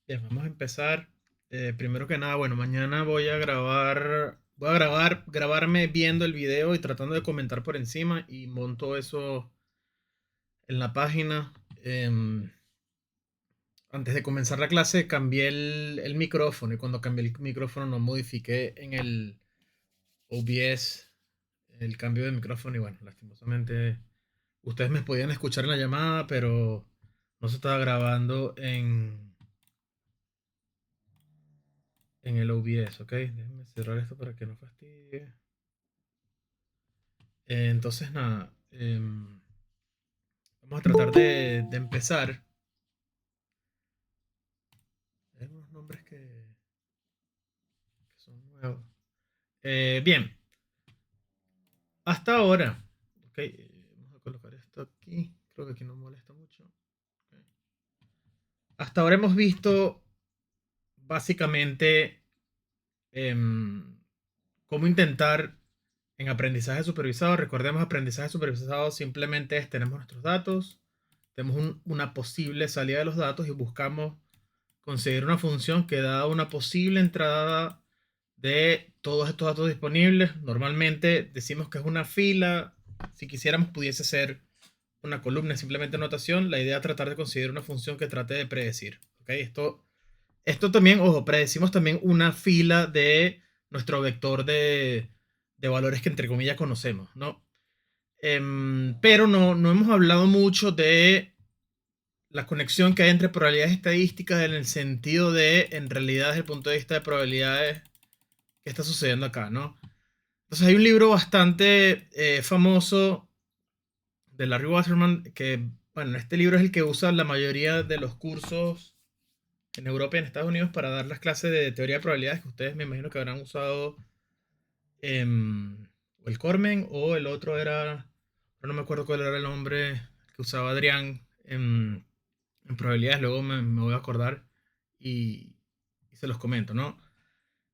Bien, vamos a empezar. Primero que nada, bueno, mañana grabarme viendo el video y tratando de comentar por encima y monto eso en la página. Antes de comenzar la clase cambié el micrófono y cuando cambié el micrófono no modifiqué en el OBS el cambio de micrófono y bueno, lastimosamente ustedes me podían escuchar en la llamada, pero no se estaba grabando en el OBS, ¿ok? Déjenme cerrar esto para que no fastidie. Entonces, nada, vamos a tratar de empezar. Hay unos nombres que son nuevos. Bien, hasta ahora, ok, vamos a colocar esto aquí. Creo que aquí no molesta mucho. Ok. Hasta ahora hemos visto básicamente em, cómo intentar en aprendizaje supervisado. Recordemos, aprendizaje supervisado simplemente es tenemos nuestros datos, tenemos una posible salida de los datos y buscamos conseguir una función que da una posible entrada de todos estos datos disponibles. Normalmente decimos que es una fila. Si quisiéramos pudiese ser una columna, simplemente notación. La idea es tratar de conseguir una función que trate de predecir. ¿Okay? Esto también, ojo, predecimos también una fila de nuestro vector de valores que entre comillas conocemos, ¿no? Pero no hemos hablado mucho de la conexión que hay entre probabilidades estadísticas en el sentido de, en realidad, desde el punto de vista de probabilidades, qué está sucediendo acá, ¿no? Entonces hay un libro bastante famoso de Larry Wasserman que, bueno, este libro es el que usa la mayoría de los cursos en Europa y en Estados Unidos para dar las clases de teoría de probabilidades que ustedes me imagino que habrán usado o el Cormen o el otro era, no me acuerdo cuál era el nombre que usaba Adrián en probabilidades, luego me voy a acordar y se los comento, ¿no?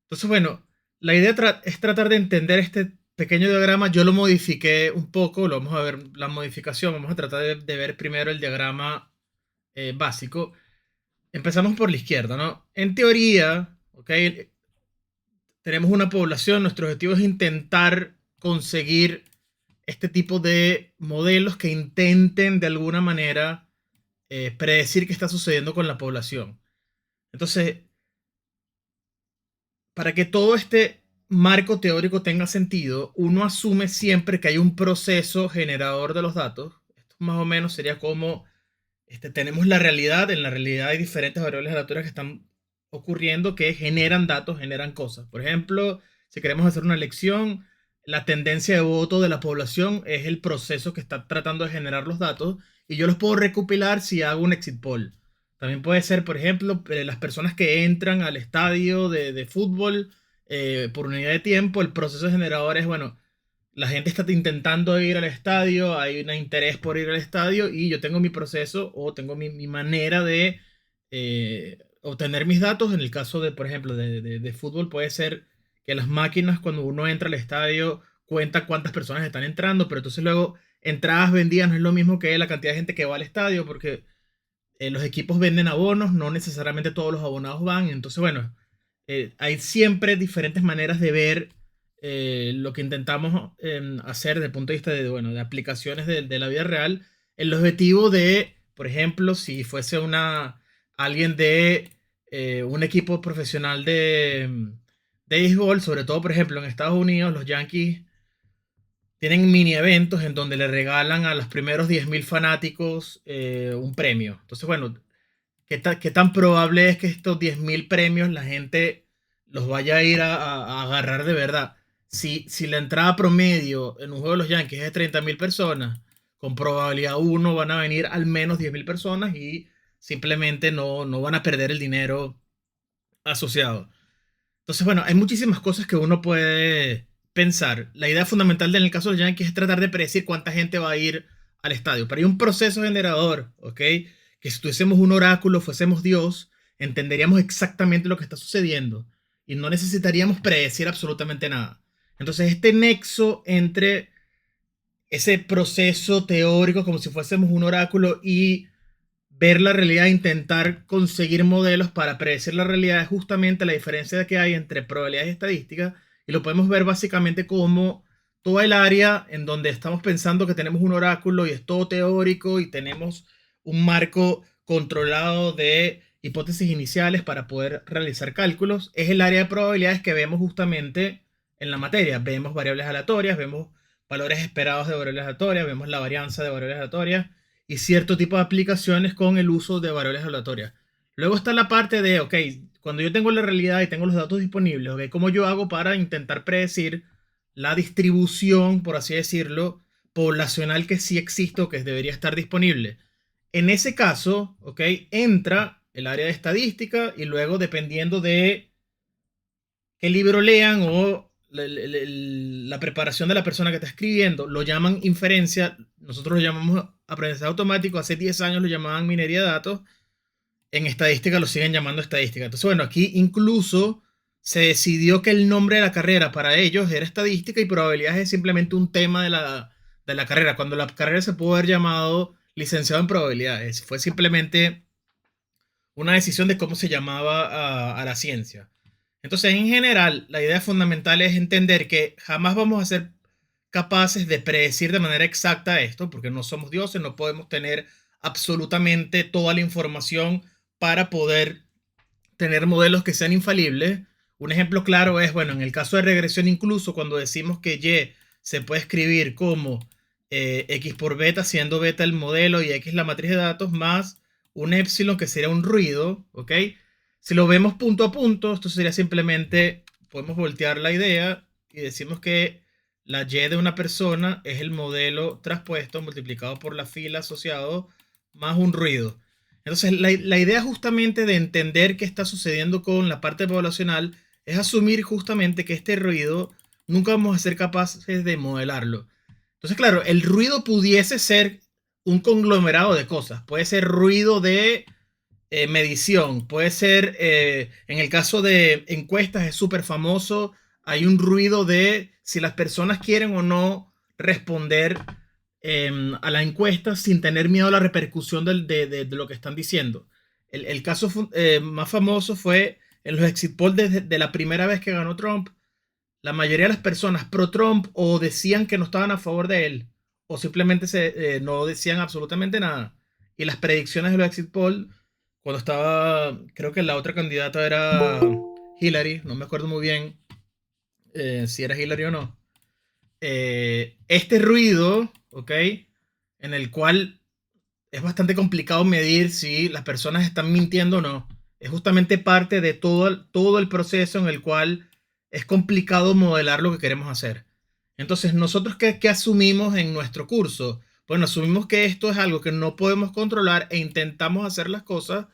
Entonces, bueno, la idea es tratar de entender este pequeño diagrama. Yo lo modifiqué un poco, lo vamos a ver la modificación, vamos a tratar de ver primero el diagrama básico. Empezamos por la izquierda, ¿no? En teoría, ¿ok? Tenemos una población, nuestro objetivo es intentar conseguir este tipo de modelos que intenten de alguna manera predecir qué está sucediendo con la población. Entonces, para que todo este marco teórico tenga sentido, uno asume siempre que hay un proceso generador de los datos. Esto más o menos sería como tenemos la realidad, en la realidad hay diferentes variables aleatorias que están ocurriendo que generan datos, generan cosas. Por ejemplo, si queremos hacer una elección, la tendencia de voto de la población es el proceso que está tratando de generar los datos y yo los puedo recopilar si hago un exit poll. También puede ser, por ejemplo, las personas que entran al estadio de fútbol por unidad de tiempo, el proceso generador es, bueno, la gente está intentando ir al estadio, hay un interés por ir al estadio y yo tengo mi proceso o tengo mi manera de obtener mis datos. En el caso de, por ejemplo, de fútbol puede ser que las máquinas cuando uno entra al estadio cuenta cuántas personas están entrando, pero entonces luego entradas vendidas no es lo mismo que la cantidad de gente que va al estadio porque los equipos venden abonos, no necesariamente todos los abonados van. Entonces, bueno, hay siempre diferentes maneras de ver lo que intentamos hacer desde el punto de vista de, bueno, de aplicaciones de la vida real. El objetivo de, por ejemplo, si fuese alguien de un equipo profesional de béisbol, sobre todo, por ejemplo, en Estados Unidos, los Yankees tienen mini eventos en donde le regalan a los primeros 10.000 fanáticos un premio. Entonces, bueno, qué tan probable es que estos 10.000 premios la gente los vaya a ir a agarrar de verdad? Si la entrada promedio en un juego de los Yankees es de 30.000 personas, con probabilidad uno van a venir al menos 10.000 personas y simplemente no van a perder el dinero asociado. Entonces, bueno, hay muchísimas cosas que uno puede pensar. La idea fundamental en el caso de los Yankees es tratar de predecir cuánta gente va a ir al estadio. Pero hay un proceso generador, ¿ok? Que si tuviésemos un oráculo, fuésemos Dios, entenderíamos exactamente lo que está sucediendo y no necesitaríamos predecir absolutamente nada. Entonces, este nexo entre ese proceso teórico, como si fuésemos un oráculo, y ver la realidad, intentar conseguir modelos para predecir la realidad, es justamente la diferencia que hay entre probabilidades y estadística, y lo podemos ver básicamente como toda el área en donde estamos pensando que tenemos un oráculo y es todo teórico y tenemos un marco controlado de hipótesis iniciales para poder realizar cálculos, es el área de probabilidades que vemos justamente en la materia. Vemos variables aleatorias, vemos valores esperados de variables aleatorias, vemos la varianza de variables aleatorias y cierto tipo de aplicaciones con el uso de variables aleatorias. Luego está la parte de, ok, cuando yo tengo la realidad y tengo los datos disponibles, ok, ¿cómo yo hago para intentar predecir la distribución, por así decirlo, poblacional que sí existe o que debería estar disponible? En ese caso, ok, entra el área de estadística y luego dependiendo de qué libro lean o la preparación de la persona que está escribiendo, lo llaman inferencia, nosotros lo llamamos aprendizaje automático, hace 10 años lo llamaban minería de datos, en estadística lo siguen llamando estadística. Entonces, bueno, aquí incluso se decidió que el nombre de la carrera para ellos era estadística y probabilidades es simplemente un tema de la carrera, cuando la carrera se pudo haber llamado licenciado en probabilidades, fue simplemente una decisión de cómo se llamaba a la ciencia. Entonces, en general, la idea fundamental es entender que jamás vamos a ser capaces de predecir de manera exacta esto, porque no somos dioses, no podemos tener absolutamente toda la información para poder tener modelos que sean infalibles. Un ejemplo claro es, bueno, en el caso de regresión, incluso cuando decimos que Y se puede escribir como X por beta, siendo beta el modelo y X la matriz de datos, más un epsilon que sería un ruido, ¿ok? Si lo vemos punto a punto, esto sería simplemente, podemos voltear la idea y decimos que la Y de una persona es el modelo traspuesto multiplicado por la fila asociado más un ruido. Entonces, la idea justamente de entender qué está sucediendo con la parte poblacional es asumir justamente que este ruido nunca vamos a ser capaces de modelarlo. Entonces, claro, el ruido pudiese ser un conglomerado de cosas. Puede ser ruido de medición, puede ser, en el caso de encuestas es súper famoso, hay un ruido de si las personas quieren o no responder a la encuesta sin tener miedo a la repercusión de lo que están diciendo. El caso más famoso fue en los exit polls de la primera vez que ganó Trump. La mayoría de las personas pro Trump o decían que no estaban a favor de él o simplemente no decían absolutamente nada. Y las predicciones de los exit polls, cuando estaba, creo que la otra candidata era Hillary, no me acuerdo muy bien si era Hillary o no. Este ruido, ¿ok? En el cual es bastante complicado medir si las personas están mintiendo o no. Es justamente parte de todo el proceso en el cual es complicado modelar lo que queremos hacer. Entonces, ¿nosotros qué asumimos en nuestro curso? Bueno, asumimos que esto es algo que no podemos controlar e intentamos hacer las cosas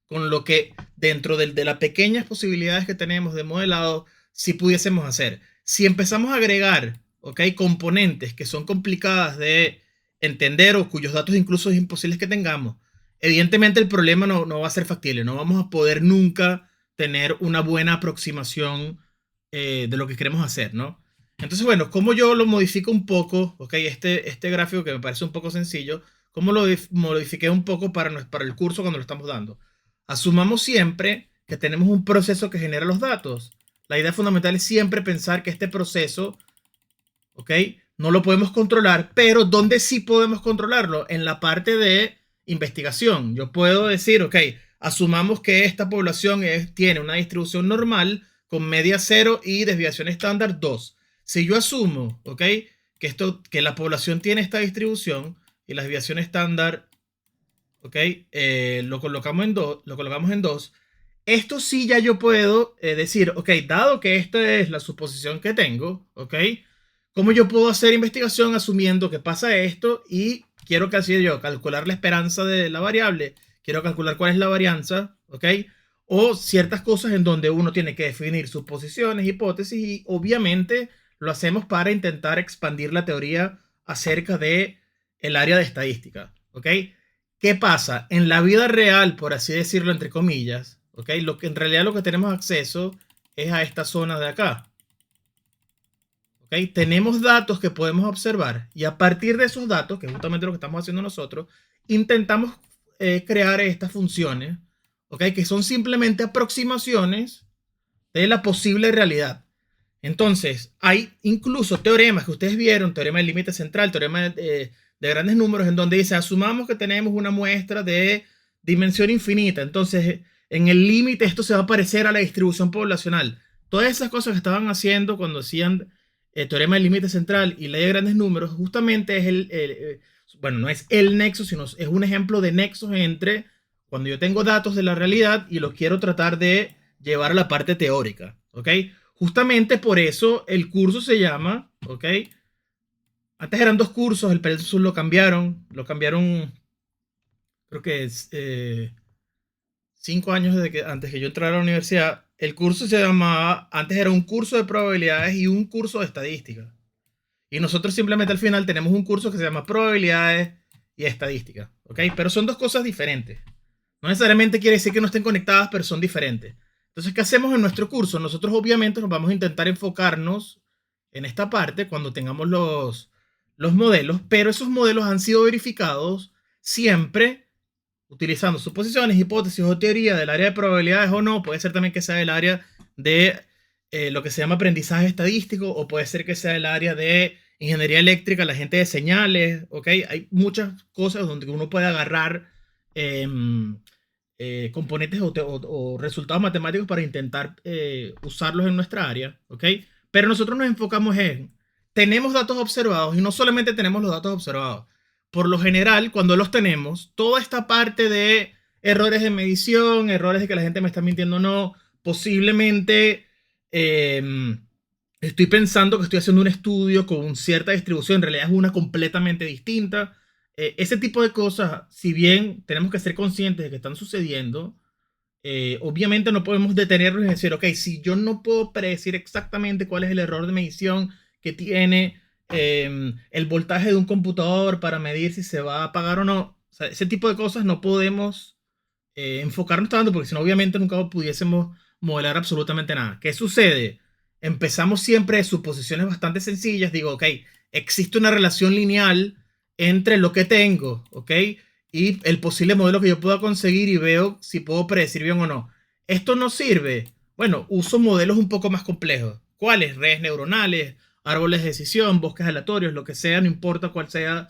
con lo que dentro de las pequeñas posibilidades que tenemos de modelado, si pudiésemos hacer. Si empezamos a agregar, ¿ok? Componentes que son complicadas de entender o cuyos datos incluso es imposible que tengamos, evidentemente el problema no va a ser factible, no vamos a poder nunca tener una buena aproximación de lo que queremos hacer, ¿no? Entonces, bueno, como yo lo modifico un poco, ok, este gráfico que me parece un poco sencillo, ¿cómo lo modifiqué un poco para el curso cuando lo estamos dando? Asumamos siempre que tenemos un proceso que genera los datos. La idea fundamental es siempre pensar que este proceso, ok, no lo podemos controlar, pero ¿dónde sí podemos controlarlo? En la parte de investigación. Yo puedo decir, ok, asumamos que esta población tiene una distribución normal con media 0 y desviación estándar 2. Si yo asumo, ok, que la población tiene esta distribución y la desviación estándar, ok, lo colocamos en 2, esto sí ya yo puedo decir, ok, dado que esta es la suposición que tengo, ok, ¿cómo yo puedo hacer investigación asumiendo que pasa esto y quiero que así yo calcular la esperanza de la variable, quiero calcular cuál es la varianza, ok? O ciertas cosas en donde uno tiene que definir suposiciones, hipótesis y obviamente lo hacemos para intentar expandir la teoría acerca de el área de estadística, ok. ¿Qué pasa? En la vida real, por así decirlo, entre comillas, ok, en realidad lo que tenemos acceso es a esta zona de acá. ¿Okay? Tenemos datos que podemos observar y a partir de esos datos, que es justamente lo que estamos haciendo nosotros, intentamos crear estas funciones, ¿ok? Que son simplemente aproximaciones de la posible realidad. Entonces, hay incluso teoremas que ustedes vieron, teorema del límite central, teorema de grandes números, en donde dice, asumamos que tenemos una muestra de dimensión infinita. Entonces, en el límite esto se va a parecer a la distribución poblacional. Todas esas cosas que estaban haciendo cuando hacían teorema del límite central y ley de grandes números, justamente es bueno, no es el nexo, sino es un ejemplo de nexos entre cuando yo tengo datos de la realidad y los quiero tratar de llevar a la parte teórica, ¿ok? Justamente por eso el curso se llama, ¿ok? Antes eran dos cursos, el Pegasus lo cambiaron, creo que es 5 años antes que yo entrara a la universidad. El curso se llamaba, antes era un curso de probabilidades y un curso de estadística. Y nosotros simplemente al final tenemos un curso que se llama probabilidades y estadística, ¿ok? Pero son dos cosas diferentes. No necesariamente quiere decir que no estén conectadas, pero son diferentes. Entonces, ¿qué hacemos en nuestro curso? Nosotros obviamente nos vamos a intentar enfocarnos en esta parte cuando tengamos los modelos, pero esos modelos han sido verificados siempre utilizando suposiciones, hipótesis o teoría del área de probabilidades o no. Puede ser también que sea del área de lo que se llama aprendizaje estadístico, o puede ser que sea el área de ingeniería eléctrica, la gente de señales, ¿ok? Hay muchas cosas donde uno puede agarrar componentes o resultados matemáticos para intentar usarlos en nuestra área, ¿ok? Pero nosotros nos enfocamos tenemos datos observados y no solamente tenemos los datos observados. Por lo general, cuando los tenemos, toda esta parte de errores de medición, errores de que la gente me está mintiendo o no, posiblemente estoy pensando que estoy haciendo un estudio con cierta distribución, en realidad es una completamente distinta. Ese tipo de cosas, si bien tenemos que ser conscientes de que están sucediendo, obviamente no podemos detenernos y decir, ok, si yo no puedo predecir exactamente cuál es el error de medición que tiene el voltaje de un computador para medir si se va a apagar o no, o sea, ese tipo de cosas no podemos enfocarnos tanto, porque si no, obviamente nunca pudiésemos modelar absolutamente nada. ¿Qué sucede? Empezamos siempre de suposiciones bastante sencillas. Digo, ok, existe una relación lineal entre lo que tengo, ok, y el posible modelo que yo pueda conseguir y veo si puedo predecir bien o no. Esto no sirve. Bueno, uso modelos un poco más complejos. ¿Cuáles? Redes neuronales, árboles de decisión, bosques aleatorios, lo que sea, no importa cuál sea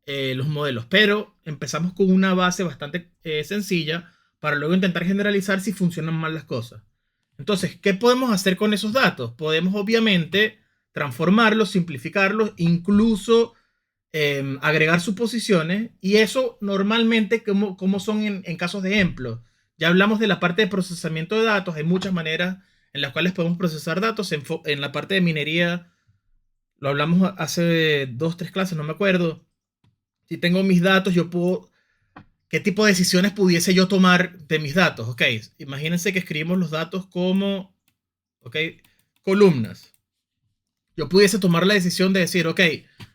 los modelos. Pero empezamos con una base bastante sencilla para luego intentar generalizar si funcionan mal las cosas. Entonces, ¿qué podemos hacer con esos datos? Podemos obviamente transformarlos, simplificarlos, incluso agregar suposiciones, y eso normalmente como son en casos de ejemplo. Ya hablamos de la parte de procesamiento de datos, hay muchas maneras en las cuales podemos procesar datos. En la parte de minería, lo hablamos hace 2, 3 clases, no me acuerdo. Si tengo mis datos, yo puedo, ¿qué tipo de decisiones pudiese yo tomar de mis datos? Ok, imagínense que escribimos los datos como, ok, columnas. Yo pudiese tomar la decisión de decir, ok,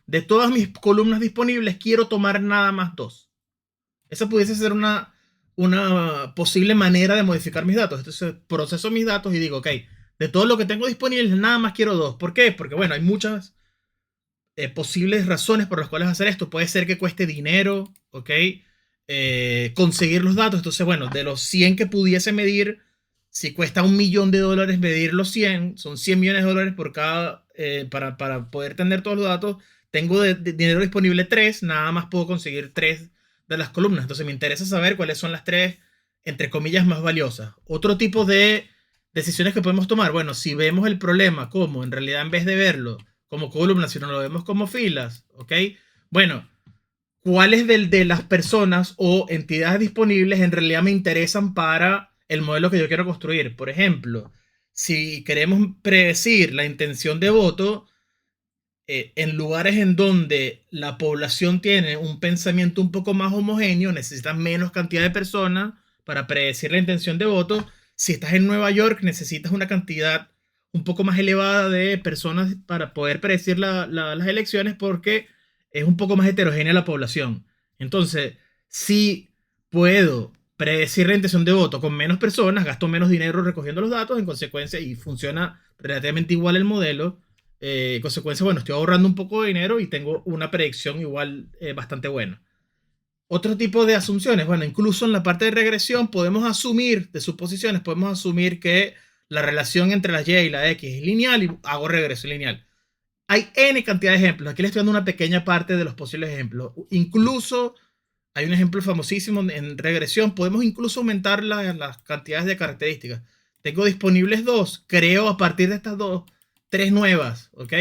de todas mis columnas disponibles, quiero tomar nada más dos. Esa pudiese ser una posible manera de modificar mis datos. Entonces, proceso mis datos y digo, ok, de todo lo que tengo disponible, nada más quiero dos. ¿Por qué? Porque, bueno, hay muchas posibles razones por las cuales hacer esto. Puede ser que cueste dinero, ok, conseguir los datos. Entonces, bueno, de los 100 que pudiese medir, si cuesta $1.000.000 medir los 100, son $100 millones por cada, para poder tener todos los datos. Tengo de dinero disponible 3, nada más puedo conseguir 3 de las columnas. Entonces me interesa saber cuáles son las 3, entre comillas, más valiosas. Otro tipo de decisiones que podemos tomar, bueno, si vemos el problema como en realidad en vez de verlo como columnas, si no lo vemos como filas, ¿ok? Bueno, ¿cuáles de las personas o entidades disponibles en realidad me interesan para el modelo que yo quiero construir? Por ejemplo, si queremos predecir la intención de voto, en lugares en donde la población tiene un pensamiento un poco más homogéneo, necesitas menos cantidad de personas para predecir la intención de voto. Si estás en Nueva York, necesitas una cantidad un poco más elevada de personas para poder predecir las elecciones, porque es un poco más heterogénea la población. Entonces, si puedo predecir la intención de voto con menos personas, gasto menos dinero recogiendo los datos, en consecuencia, y funciona relativamente igual el modelo. En consecuencia, bueno, estoy ahorrando un poco de dinero y tengo una predicción igual bastante buena. Otro tipo de asunciones, bueno, incluso en la parte de regresión podemos asumir, de suposiciones, podemos asumir que la relación entre la y y la x es lineal y hago regresión lineal. Hay n cantidad de ejemplos. Aquí les estoy dando una pequeña parte de los posibles ejemplos. Incluso hay un ejemplo famosísimo en regresión. Podemos incluso aumentar las cantidades de características. Tengo disponibles dos. Creo a partir de estas dos, tres nuevas. ¿Ok?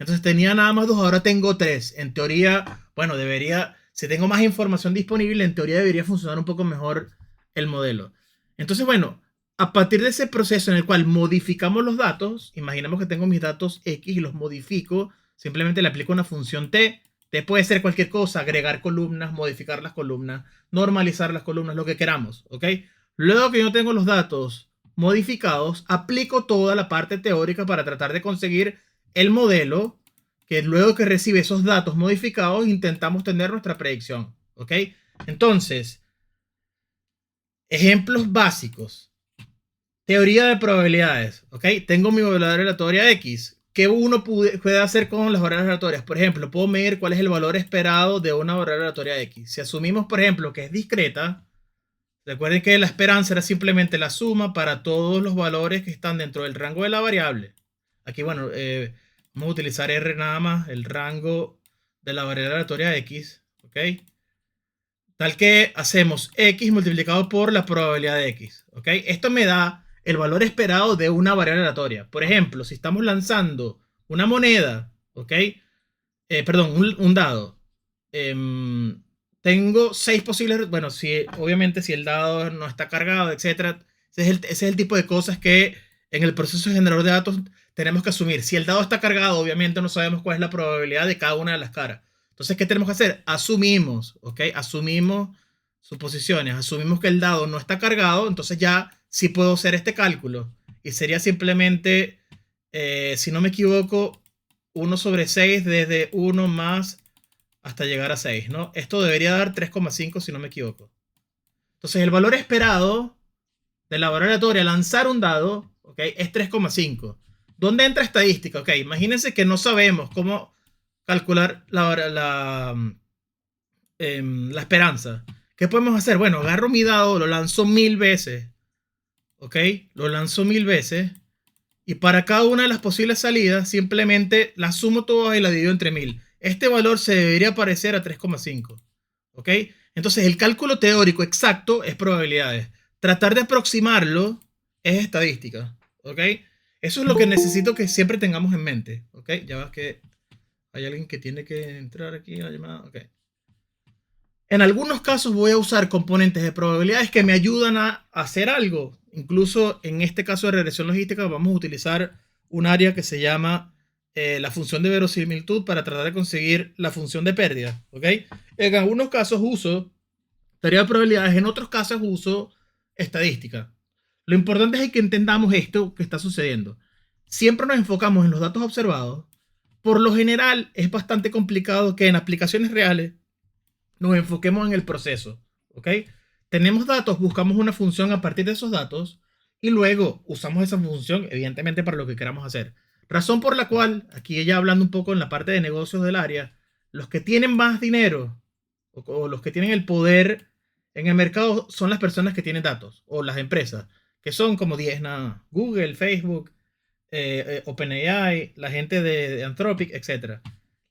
Entonces tenía nada más dos, ahora tengo tres. En teoría, bueno, debería, si tengo más información disponible, en teoría debería funcionar un poco mejor el modelo. Entonces, bueno, a partir de ese proceso en el cual modificamos los datos, imaginemos que tengo mis datos X y los modifico, simplemente le aplico una función T. T puede ser cualquier cosa, agregar columnas, modificar las columnas, normalizar las columnas, lo que queramos, ¿ok? Luego que yo tengo los datos modificados, aplico toda la parte teórica para tratar de conseguir el modelo que luego que recibe esos datos modificados intentamos tener nuestra predicción, ¿ok? Entonces, ejemplos básicos. Teoría de probabilidades, ¿ok? Tengo mi variable aleatoria X. ¿Qué uno puede hacer con las variables aleatorias? Por ejemplo, puedo medir cuál es el valor esperado de una variable aleatoria X. Si asumimos, por ejemplo, que es discreta, recuerden que la esperanza era simplemente la suma para todos los valores que están dentro del rango de la variable. Aquí, bueno, vamos a utilizar R nada más, el rango de la variable aleatoria X, ¿ok? Tal que hacemos X multiplicado por la probabilidad de X, ¿ok? Esto me da el valor esperado de una variable aleatoria. Por ejemplo, si estamos lanzando una moneda, ¿ok? Perdón, un dado. Tengo 6 posibles, bueno, si, obviamente si el dado no está cargado, etcétera. Ese es el tipo de cosas que en el proceso generador de datos tenemos que asumir. Si el dado está cargado, obviamente no sabemos cuál es la probabilidad de cada una de las caras. Entonces, ¿qué tenemos que hacer? Asumimos, ¿ok? Asumimos suposiciones, asumimos que el dado no está cargado, entonces ya sí puedo hacer este cálculo. Y sería simplemente, si no me equivoco, 1/6 desde 1 más hasta llegar a 6, ¿no? Esto debería dar 3,5 si no me equivoco. Entonces el valor esperado de la variable aleatoria lanzar un dado, ¿ok? Es 3,5. ¿Dónde entra estadística? Ok, imagínense que no sabemos cómo calcular la esperanza. ¿Qué podemos hacer? Bueno, agarro mi dado, lo lanzo 1000 veces, ¿ok? Lo lanzo 1000 veces. Y para cada una de las posibles salidas, simplemente las sumo todas y las divido entre 1000. Este valor se debería parecer a 3,5. ¿Ok? Entonces, el cálculo teórico exacto es probabilidades. Tratar de aproximarlo es estadística. ¿Ok? Eso es lo que necesito que siempre tengamos en mente. ¿Ok? Ya ves que hay alguien que tiene que entrar aquí a la llamada. ¿Ok? En algunos casos voy a usar componentes de probabilidades que me ayudan a hacer algo. Incluso en este caso de regresión logística vamos a utilizar un área que se llama la función de verosimilitud para tratar de conseguir la función de pérdida. ¿Ok? En algunos casos uso teoría de probabilidades, en otros casos uso estadística. Lo importante es que entendamos esto que está sucediendo. Siempre nos enfocamos en los datos observados. Por lo general es bastante complicado que en aplicaciones reales nos enfoquemos en el proceso, ¿ok? Tenemos datos, buscamos una función a partir de esos datos y luego usamos esa función, evidentemente, para lo que queramos hacer. Razón por la cual, aquí ya hablando un poco en la parte de negocios del área, los que tienen más dinero o los que tienen el poder en el mercado son las personas que tienen datos o las empresas, que son como 10 nada, Google, Facebook, OpenAI, la gente de Anthropic, etc.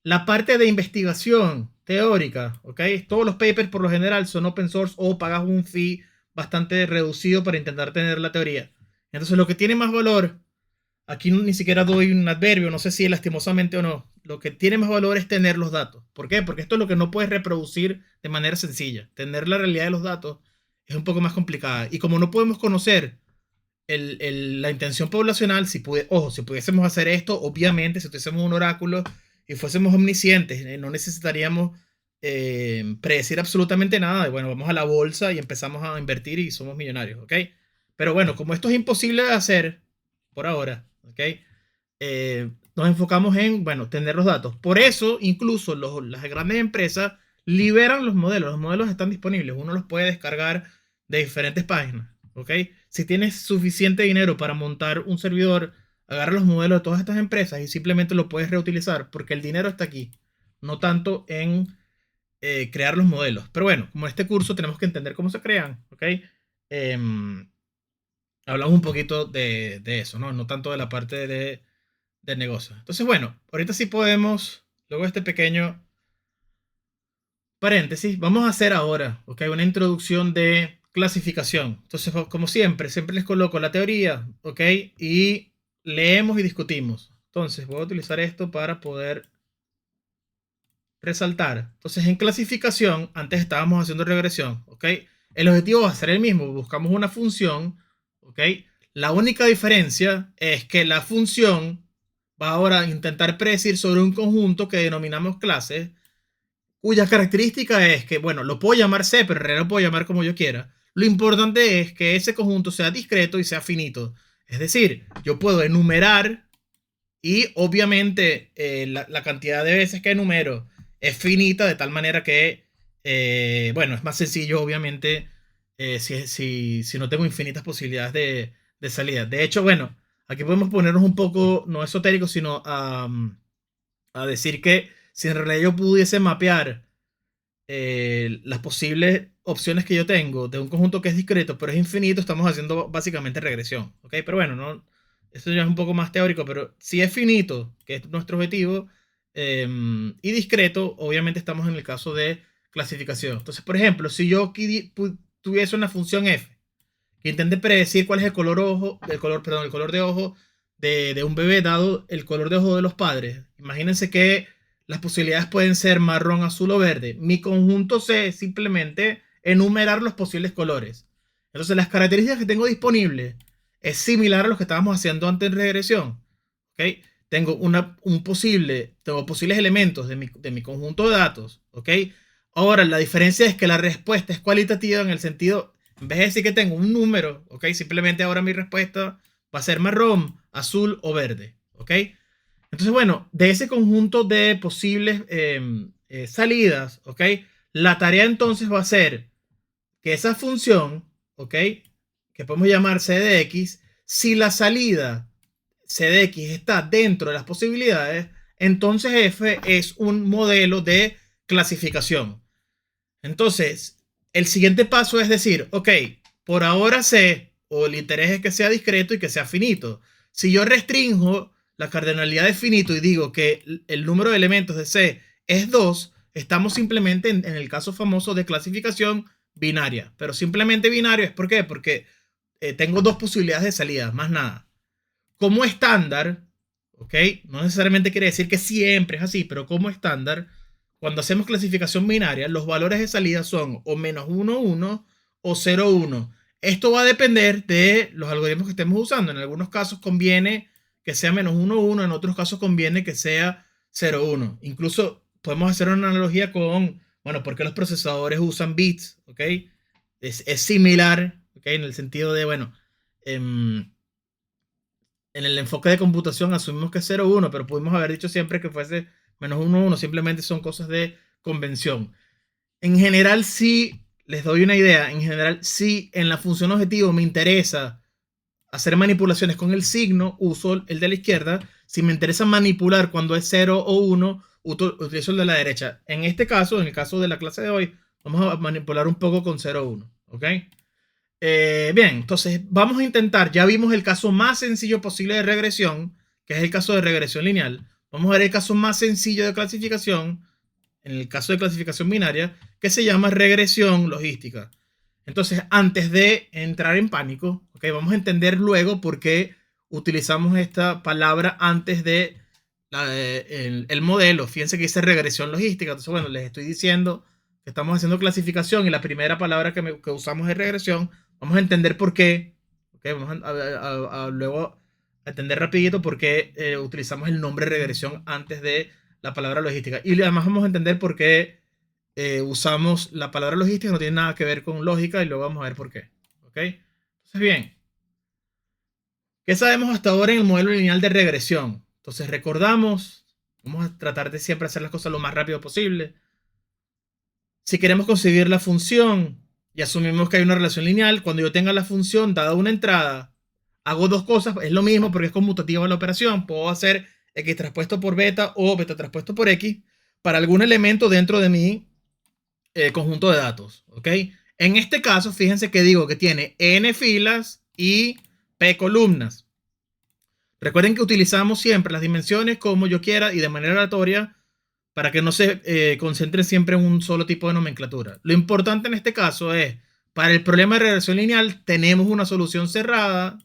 La parte de investigación teórica, ¿ok? Todos los papers por lo general son open source o pagas un fee bastante reducido para intentar tener la teoría. Entonces lo que tiene más valor, aquí ni siquiera doy un adverbio, no sé si lastimosamente o no, lo que tiene más valor es tener los datos. ¿Por qué? Porque esto es lo que no puedes reproducir de manera sencilla. Tener la realidad de los datos es un poco más complicada. Y como no podemos conocer la intención poblacional, ojo, si pudiésemos hacer esto, obviamente, si tuviésemos un oráculo y fuésemos omniscientes, no necesitaríamos predecir absolutamente nada. Bueno, vamos a la bolsa y empezamos a invertir y somos millonarios, ¿ok? Pero bueno, como esto es imposible de hacer por ahora, ¿ok? Nos enfocamos en, bueno, tener los datos. Por eso, incluso las grandes empresas liberan los modelos. Los modelos están disponibles. Uno los puede descargar de diferentes páginas, ¿ok? Si tienes suficiente dinero para montar un servidor, agarra los modelos de todas estas empresas y simplemente lo puedes reutilizar porque el dinero está aquí, no tanto en crear los modelos. Pero bueno, como en este curso tenemos que entender cómo se crean, ¿ok? Hablamos un poquito de eso, ¿no? No tanto de la parte de negocio. Entonces, bueno, ahorita sí podemos, luego de este pequeño paréntesis, vamos a hacer ahora, ¿ok? Una introducción de clasificación. Entonces, como siempre, siempre les coloco la teoría, ¿ok? Y leemos y discutimos. Entonces, voy a utilizar esto para poder resaltar. Entonces, en clasificación, antes estábamos haciendo regresión, ¿ok? El objetivo va a ser el mismo. Buscamos una función, ¿ok? La única diferencia es que la función va ahora a intentar predecir sobre un conjunto que denominamos clase, cuya característica es que, bueno, lo puedo llamar C, pero en realidad lo puedo llamar como yo quiera. Lo importante es que ese conjunto sea discreto y sea finito. Es decir, yo puedo enumerar y obviamente la cantidad de veces que enumero es finita, de tal manera que, bueno, es más sencillo, obviamente, si no tengo infinitas posibilidades de salida. De hecho, bueno, aquí podemos ponernos un poco, no esotérico, sino a decir que si en realidad yo pudiese mapear las posibles opciones que yo tengo de un conjunto que es discreto, pero es infinito, estamos haciendo básicamente regresión, ¿ok? Pero bueno, no, eso ya es un poco más teórico, pero si es finito, que es nuestro objetivo, y discreto, obviamente estamos en el caso de clasificación. Entonces, por ejemplo, si yo aquí tuviese una función f que intente predecir cuál es el color ojo, perdón, el color de ojo de un bebé dado el color de ojo de los padres. Imagínense que las posibilidades pueden ser marrón, azul o verde. Mi conjunto C es simplemente enumerar los posibles colores. Entonces las características que tengo disponibles es similar a lo que estábamos haciendo antes en regresión. ¿Okay? Tengo tengo posibles elementos de mi conjunto de datos. ¿Okay? Ahora, la diferencia es que la respuesta es cualitativa en el sentido, en vez de decir que tengo un número, ¿ok? Simplemente ahora mi respuesta va a ser marrón, azul o verde, ¿ok? Entonces, bueno, de ese conjunto de posibles salidas, ¿ok? La tarea entonces va a ser que esa función, ¿ok? Que podemos llamar c de x, si la salida c de x está dentro de las posibilidades, entonces f es un modelo de clasificación. Entonces, el siguiente paso es decir, ok, por ahora C, o el interés es que sea discreto y que sea finito. Si yo restringo la cardinalidad de finito y digo que el número de elementos de C es 2, estamos simplemente en el caso famoso de clasificación binaria. Pero simplemente binario es ¿por qué? Porque tengo dos posibilidades de salida, más nada. Como estándar, ¿ok? No necesariamente quiere decir que siempre es así, pero como estándar, cuando hacemos clasificación binaria, los valores de salida son o menos 1, 1 o 0, 1. Esto va a depender de los algoritmos que estemos usando. En algunos casos conviene que sea menos 1, 1, en otros casos conviene que sea 0, 1. Incluso podemos hacer una analogía con, bueno, porque los procesadores usan bits, ¿ok? Es similar, ¿ok? En el sentido de, bueno, en el enfoque de computación asumimos que es 0, 1, pero pudimos haber dicho siempre que fuese menos 1, 1. Simplemente son cosas de convención. En general, sí, les doy una idea. En general, sí, en la función objetivo me interesa hacer manipulaciones con el signo, uso el de la izquierda. Si me interesa manipular cuando es 0 o 1, utilizo el de la derecha. En este caso, en el caso de la clase de hoy, vamos a manipular un poco con 0 o 1. ¿Ok? Bien, entonces vamos a intentar, ya vimos el caso más sencillo posible de regresión, que es el caso de regresión lineal. Vamos a ver el caso más sencillo de clasificación, en el caso de clasificación binaria, que se llama regresión logística. Entonces, antes de entrar en pánico, okay, vamos a entender luego por qué utilizamos esta palabra antes de el modelo. Fíjense que dice regresión logística. Entonces, bueno, les estoy diciendo que estamos haciendo clasificación y la primera palabra que usamos es regresión. Vamos a entender por qué. Okay, vamos luego a entender rapidito por qué utilizamos el nombre regresión antes de la palabra logística. Y además vamos a entender por qué usamos la palabra logística, no tiene nada que ver con lógica y luego vamos a ver por qué. ¿Ok? Entonces, bien. ¿Qué sabemos hasta ahora en el modelo lineal de regresión? Entonces, recordamos, vamos a tratar de siempre hacer las cosas lo más rápido posible. Si queremos conseguir la función y asumimos que hay una relación lineal, cuando yo tenga la función dada una entrada, hago dos cosas, es lo mismo porque es conmutativa la operación. Puedo hacer x traspuesto por beta o beta traspuesto por x para algún elemento dentro de mi conjunto de datos, ¿ok? En este caso, fíjense que digo que tiene n filas y p columnas. Recuerden que utilizamos siempre las dimensiones como yo quiera y de manera aleatoria para que no se concentren siempre en un solo tipo de nomenclatura. Lo importante en este caso es, para el problema de regresión lineal, tenemos una solución cerrada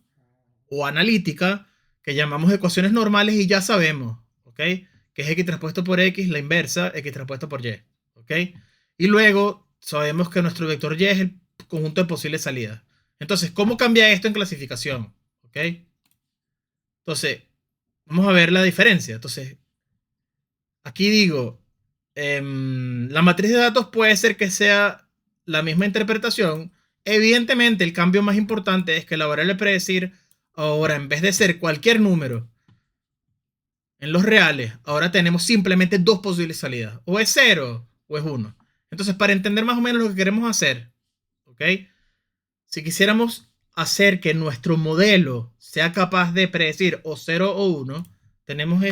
o analítica que llamamos ecuaciones normales y ya sabemos, ¿ok? Que es x transpuesto por x, la inversa, x transpuesto por y, ¿ok? Y luego sabemos que nuestro vector y es el conjunto de posibles salidas. Entonces, ¿cómo cambia esto en clasificación? ¿Ok? Entonces, vamos a ver la diferencia. Entonces, aquí digo, la matriz de datos puede ser que sea la misma interpretación. Evidentemente, el cambio más importante es que la variable predecir ahora, en vez de ser cualquier número en los reales, ahora tenemos simplemente dos posibles salidas. O es 0 o es 1. Entonces, para entender más o menos lo que queremos hacer, ¿ok? Si quisiéramos hacer que nuestro modelo sea capaz de predecir o 0 o 1, tenemos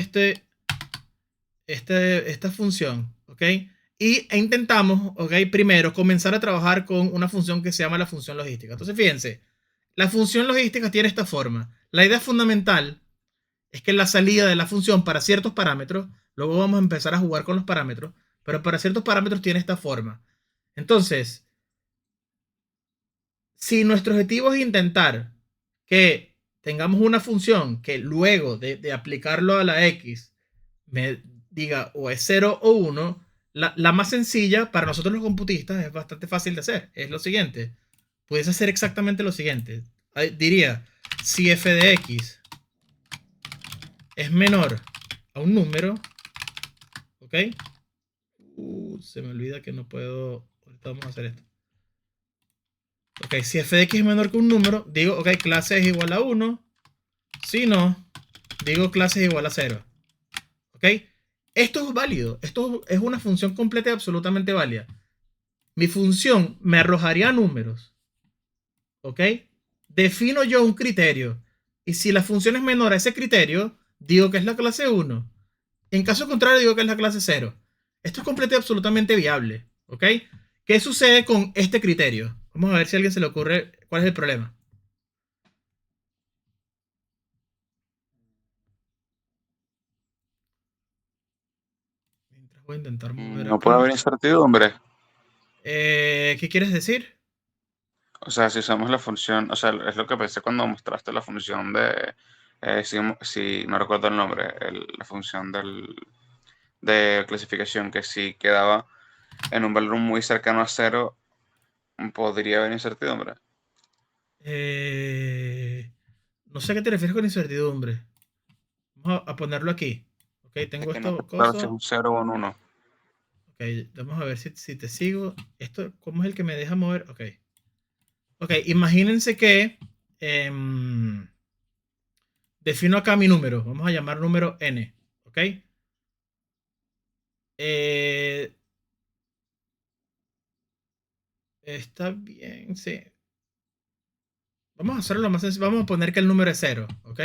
esta función, ¿ok? E intentamos, ¿ok? Primero comenzar a trabajar con una función que se llama la función logística. Entonces, fíjense, la función logística tiene esta forma. La idea fundamental es que la salida de la función para ciertos parámetros, luego vamos a empezar a jugar con los parámetros, pero para ciertos parámetros tiene esta forma. Entonces, si nuestro objetivo es intentar que tengamos una función que luego de aplicarlo a la x me diga o es 0 o 1, la más sencilla para nosotros los computistas es bastante fácil de hacer. Es lo siguiente. Puedes hacer exactamente lo siguiente. Diría, si f de x es menor a un número, ¿ok? Se me olvida que no puedo... Ahorita vamos a hacer esto. Ok, si f de x es menor que un número, digo, ok, clase es igual a 1. Si no, digo clase es igual a 0. ¿Ok? Esto es válido. Esto es una función completa y absolutamente válida. Mi función me arrojaría números. ¿Ok? Defino yo un criterio. Y si la función es menor a ese criterio, digo que es la clase 1. En caso contrario, digo que es la clase 0. Esto es completo y absolutamente viable. ¿Ok? ¿Qué sucede con este criterio? Vamos a ver si a alguien se le ocurre cuál es el problema. Mientras voy a intentar mover No puede acá. haber incertidumbre. ¿Qué quieres decir? O sea, si usamos la función, o sea, es lo que pensé cuando mostraste la función de, si no recuerdo el nombre, la función de clasificación, que si quedaba en un valor muy cercano a cero, podría haber incertidumbre. No sé a qué te refieres con incertidumbre. Vamos a ponerlo aquí. Ok, Es tengo que no esta está claro si es cosa. un cero o un uno. Ok, vamos a ver si te sigo. Esto, ¿cómo es el que me deja mover? Ok. Ok, imagínense que defino acá mi número. Vamos a llamar número n. Ok. Eh, está bien, sí. Vamos a hacerlo lo más sencillo. Vamos a poner que el número es 0. Ok.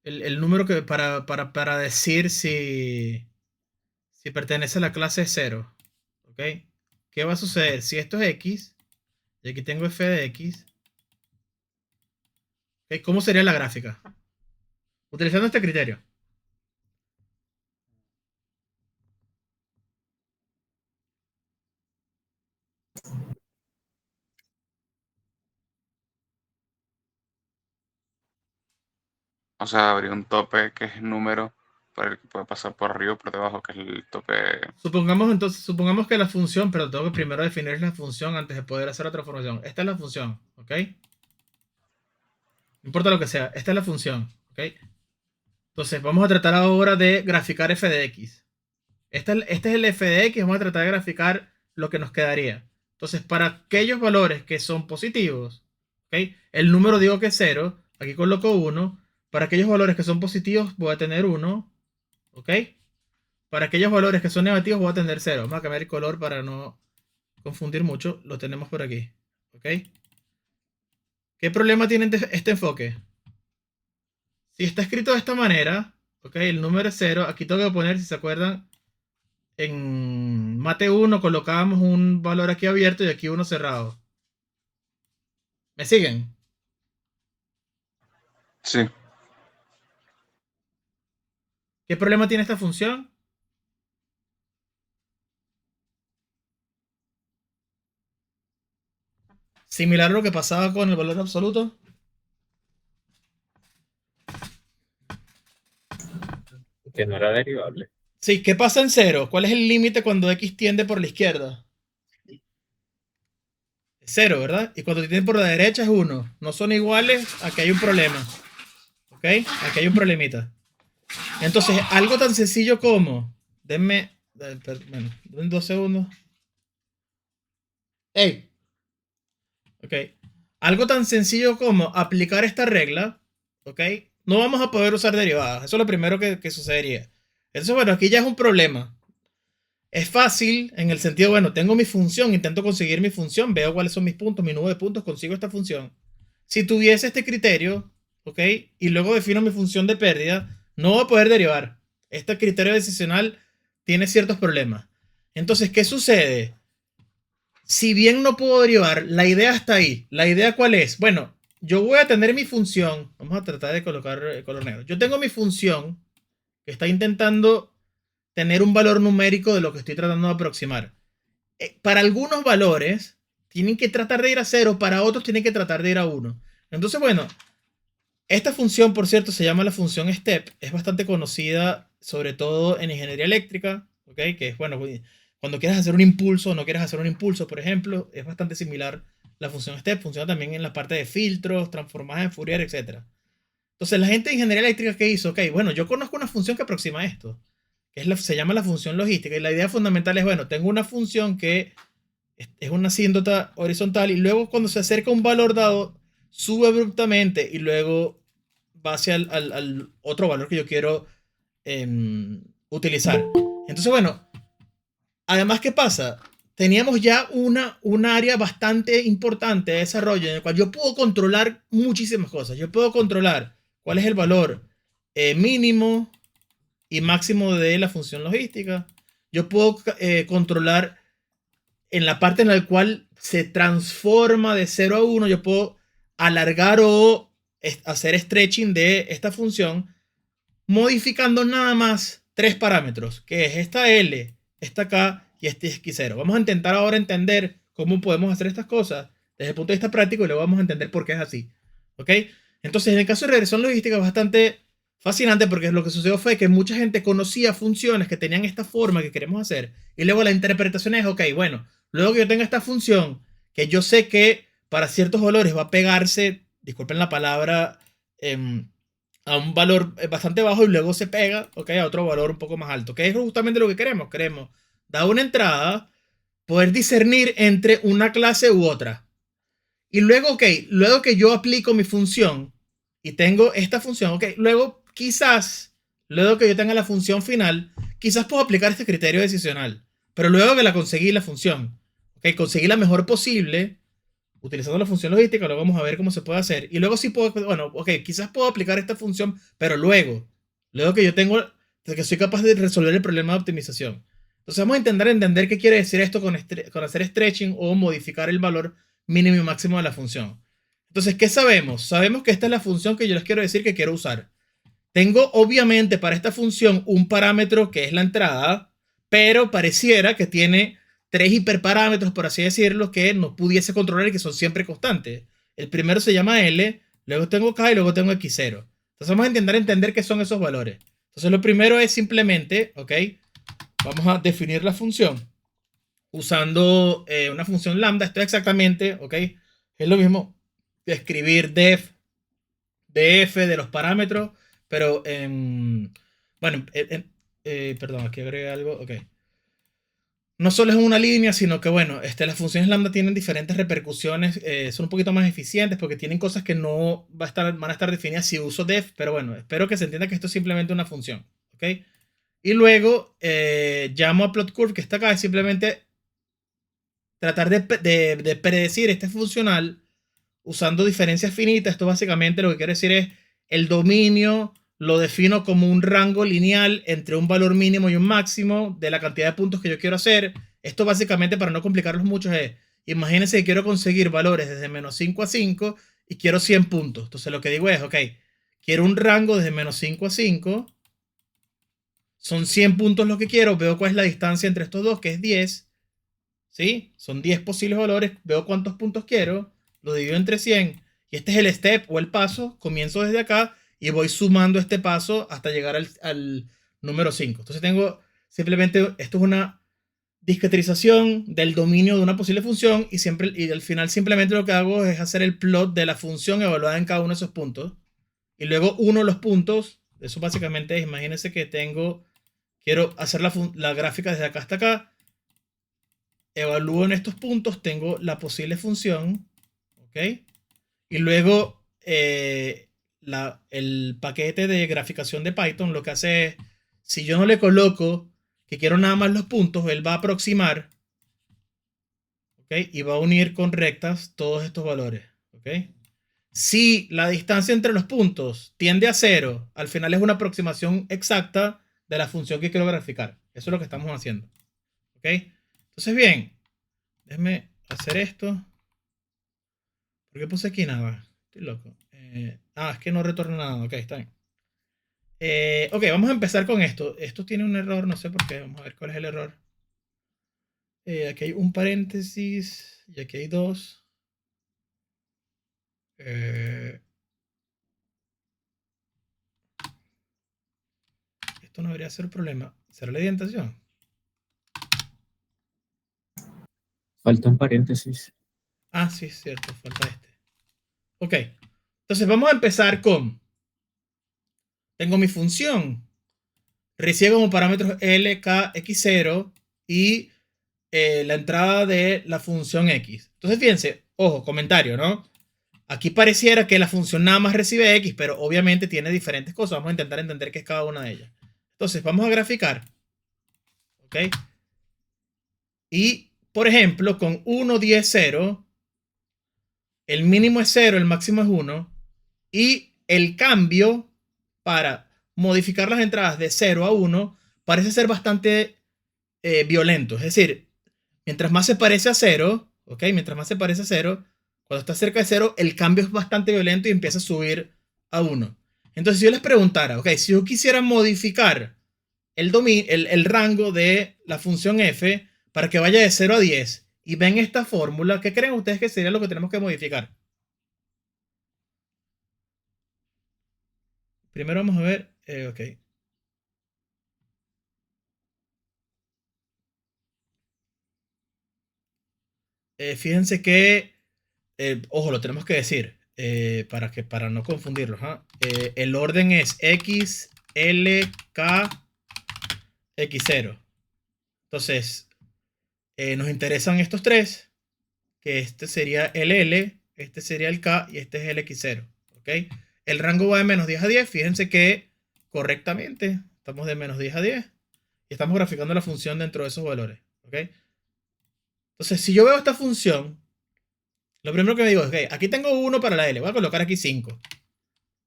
El número que para decir si pertenece a la clase es 0. ¿Ok? ¿Qué va a suceder? Si esto es x, y aquí tengo f de x, ¿ok? ¿Cómo sería la gráfica? Utilizando este criterio. O sea, habría un tope que es el número por el que puede pasar por arriba o por debajo, que es el tope. Supongamos que la función, pero tengo que primero definir la función antes de poder hacer otra formación. Esta es la función, ¿ok? No importa lo que sea, esta es la función, ¿ok? Entonces, vamos a tratar ahora de graficar f de x. Este es el f de x, vamos a tratar de graficar lo que nos quedaría. Entonces, para aquellos valores que son positivos, ¿ok? El número digo que es 0, aquí coloco 1. Para aquellos valores que son positivos voy a tener 1, ¿ok? Para aquellos valores que son negativos voy a tener 0. Vamos a cambiar el color para no confundir mucho. Lo tenemos por aquí, ¿ok? ¿Qué problema tiene este enfoque? Si está escrito de esta manera, ¿ok? El número es 0. Aquí tengo que poner, si se acuerdan, en Mate 1 colocábamos un valor aquí abierto y aquí uno cerrado. ¿Me siguen? Sí. ¿Qué problema tiene esta función? Similar a lo que pasaba con el valor absoluto. Que no era derivable. Sí, ¿qué pasa en cero? ¿Cuál es el límite cuando x tiende por la izquierda? Cero, ¿verdad? Y cuando tiende por la derecha es 1. No son iguales, aquí hay un problema. ¿Ok? Aquí hay un problemita. Entonces, algo tan sencillo como... Denme... Bueno, denme 2 segundos. ¡Ey! Ok. Algo tan sencillo como aplicar esta regla, ¿ok? No vamos a poder usar derivadas. Eso es lo primero que sucedería. Entonces, bueno, aquí ya es un problema. Es fácil en el sentido, bueno, tengo mi función, intento conseguir mi función, veo cuáles son mis puntos, mi nube de puntos, consigo esta función. Si tuviese este criterio, ¿ok? Y luego defino mi función de pérdida, no voy a poder derivar. Este criterio decisional tiene ciertos problemas. Entonces, ¿qué sucede? Si bien no puedo derivar, la idea está ahí. ¿La idea cuál es? Bueno, yo voy a tener mi función. Vamos a tratar de colocar el color negro. Yo tengo mi función que está intentando tener un valor numérico de lo que estoy tratando de aproximar. Para algunos valores tienen que tratar de ir a 0, para otros tienen que tratar de ir a 1. Entonces, bueno, esta función, por cierto, se llama la función step. Es bastante conocida, sobre todo en ingeniería eléctrica, ¿ok? Que es, bueno, cuando quieres hacer un impulso o no quieres hacer un impulso, por ejemplo, es bastante similar la función step. Funciona también en la parte de filtros, transformadas en Fourier, etc. Entonces, la gente de ingeniería eléctrica, ¿qué hizo? Ok, bueno, yo conozco una función que aproxima esto, que se llama la función logística. Y la idea fundamental es, bueno, tengo una función que es una asíntota horizontal y luego cuando se acerca a un valor dado, sube abruptamente y luego va hacia al otro valor que yo quiero utilizar. Entonces, bueno, además, ¿qué pasa? Teníamos ya un área bastante importante de desarrollo en el cual yo puedo controlar muchísimas cosas. Yo puedo controlar cuál es el valor mínimo y máximo de la función logística. Yo puedo controlar en la parte en la cual se transforma de 0 a 1, yo puedo alargar o hacer stretching de esta función modificando nada más tres parámetros, que es esta L, esta K y este X0. Vamos a intentar ahora entender cómo podemos hacer estas cosas desde el punto de vista práctico y luego vamos a entender por qué es así. ¿Ok? Entonces, en el caso de regresión logística es bastante fascinante porque lo que sucedió fue que mucha gente conocía funciones que tenían esta forma que queremos hacer y luego la interpretación es, ok, bueno, luego que yo tenga esta función que yo sé que para ciertos valores va a pegarse, disculpen la palabra, a un valor bastante bajo y luego se pega, ok, a otro valor un poco más alto, que es justamente lo que queremos. Queremos dar una entrada, poder discernir entre una clase u otra. Y luego, ok, luego que yo aplico mi función y tengo esta función, ok, luego quizás, luego que yo tenga la función final, quizás puedo aplicar este criterio decisional. Pero luego que la conseguí la función, ok, conseguí la mejor posible, utilizando la función logística, luego vamos a ver cómo se puede hacer. Y luego sí puedo, bueno, ok, quizás puedo aplicar esta función, pero luego que yo tengo, que soy capaz de resolver el problema de optimización. Entonces vamos a intentar entender qué quiere decir esto con hacer stretching o modificar el valor mínimo y máximo de la función. Entonces, ¿qué sabemos? Sabemos que esta es la función que yo les quiero decir que quiero usar. Tengo obviamente para esta función un parámetro que es la entrada, pero pareciera que tiene tres hiperparámetros, por así decirlo, que no pudiese controlar y que son siempre constantes. El primero se llama L, luego tengo K y luego tengo X0. Entonces vamos a intentar entender qué son esos valores. Entonces lo primero es simplemente, ok, vamos a definir la función usando una función lambda. Esto es exactamente, ok, es lo mismo que escribir df de los parámetros, pero bueno, perdón, aquí agregué algo, ok. No solo es una línea, sino que, bueno, las funciones lambda tienen diferentes repercusiones, son un poquito más eficientes porque tienen cosas que no van a estar definidas si uso def, pero bueno, espero que se entienda que esto es simplemente una función, ¿ok? Y luego llamo a plot curve, que está acá, es simplemente tratar de predecir este funcional usando diferencias finitas. Esto básicamente lo que quiere decir es el dominio lo defino como un rango lineal entre un valor mínimo y un máximo de la cantidad de puntos que yo quiero hacer. Esto básicamente, para no complicarlos mucho, es, imagínense que quiero conseguir valores desde menos 5 a 5 y quiero 100 puntos. Entonces lo que digo es, ok, quiero un rango desde menos 5 a 5. Son 100 puntos lo que quiero. Veo cuál es la distancia entre estos dos, que es 10. ¿Sí? Son 10 posibles valores. Veo cuántos puntos quiero. Lo divido entre 100. Y este es el step o el paso. Comienzo desde acá y voy sumando este paso hasta llegar al número 5. Entonces tengo simplemente, esto es una discretización del dominio de una posible función y al final simplemente lo que hago es hacer el plot de la función evaluada en cada uno de esos puntos. Y luego uno de los puntos, eso básicamente es, imagínense que quiero hacer la gráfica desde acá hasta acá. Evalúo en estos puntos, tengo la posible función, ¿ok? Y luego el paquete de graficación de Python lo que hace es, si yo no le coloco que quiero nada más los puntos, él va a aproximar, ¿ok? Y va a unir con rectas todos estos valores, ¿ok? Si la distancia entre los puntos tiende a 0, al final es una aproximación exacta de la función que quiero graficar. Eso es lo que estamos haciendo, ¿ok? Entonces, bien, déjenme hacer esto. ¿Por qué puse aquí nada? Estoy loco. Es que no retorna nada. Ok, está bien. Ok, vamos a empezar con esto. Esto tiene un error, no sé por qué. Vamos a ver cuál es el error. Aquí hay un paréntesis y aquí hay dos. Esto no debería ser problema. ¿Será la indentación? Falta un paréntesis. Ah, sí, es cierto. Falta este. Ok. Entonces vamos a empezar con... Tengo mi función. Recibe como parámetros L, K, X0 y la entrada de la función X. Entonces, fíjense, ojo, comentario, ¿no? Aquí pareciera que la función nada más recibe X, pero obviamente tiene diferentes cosas. Vamos a intentar entender qué es cada una de ellas. Entonces, vamos a graficar. ¿Ok? Y, por ejemplo, con 1, 10, 0, el mínimo es 0, el máximo es 1. Y el cambio para modificar las entradas de 0 a 1 parece ser bastante violento. Es decir, mientras más se parece a 0, ¿ok? Mientras más se parece a 0, cuando está cerca de 0, el cambio es bastante violento y empieza a subir a 1. Entonces, si yo les preguntara, ok, si yo quisiera modificar el rango de la función f para que vaya de 0 a 10 y ven esta fórmula, ¿qué creen ustedes que sería lo que tenemos que modificar? Primero vamos a ver, ok. Fíjense que, ojo, lo tenemos que decir para no confundirlos. El orden es X, L, K, X0. Entonces, nos interesan estos tres, que este sería el L, este sería el K y este es el X0. ¿Ok? El rango va de menos 10 a 10. Fíjense que correctamente estamos de menos 10 a 10 y estamos graficando la función dentro de esos valores. ¿Ok? Entonces, si yo veo esta función, lo primero que me digo es, ok, aquí tengo 1 para la L, voy a colocar aquí 5.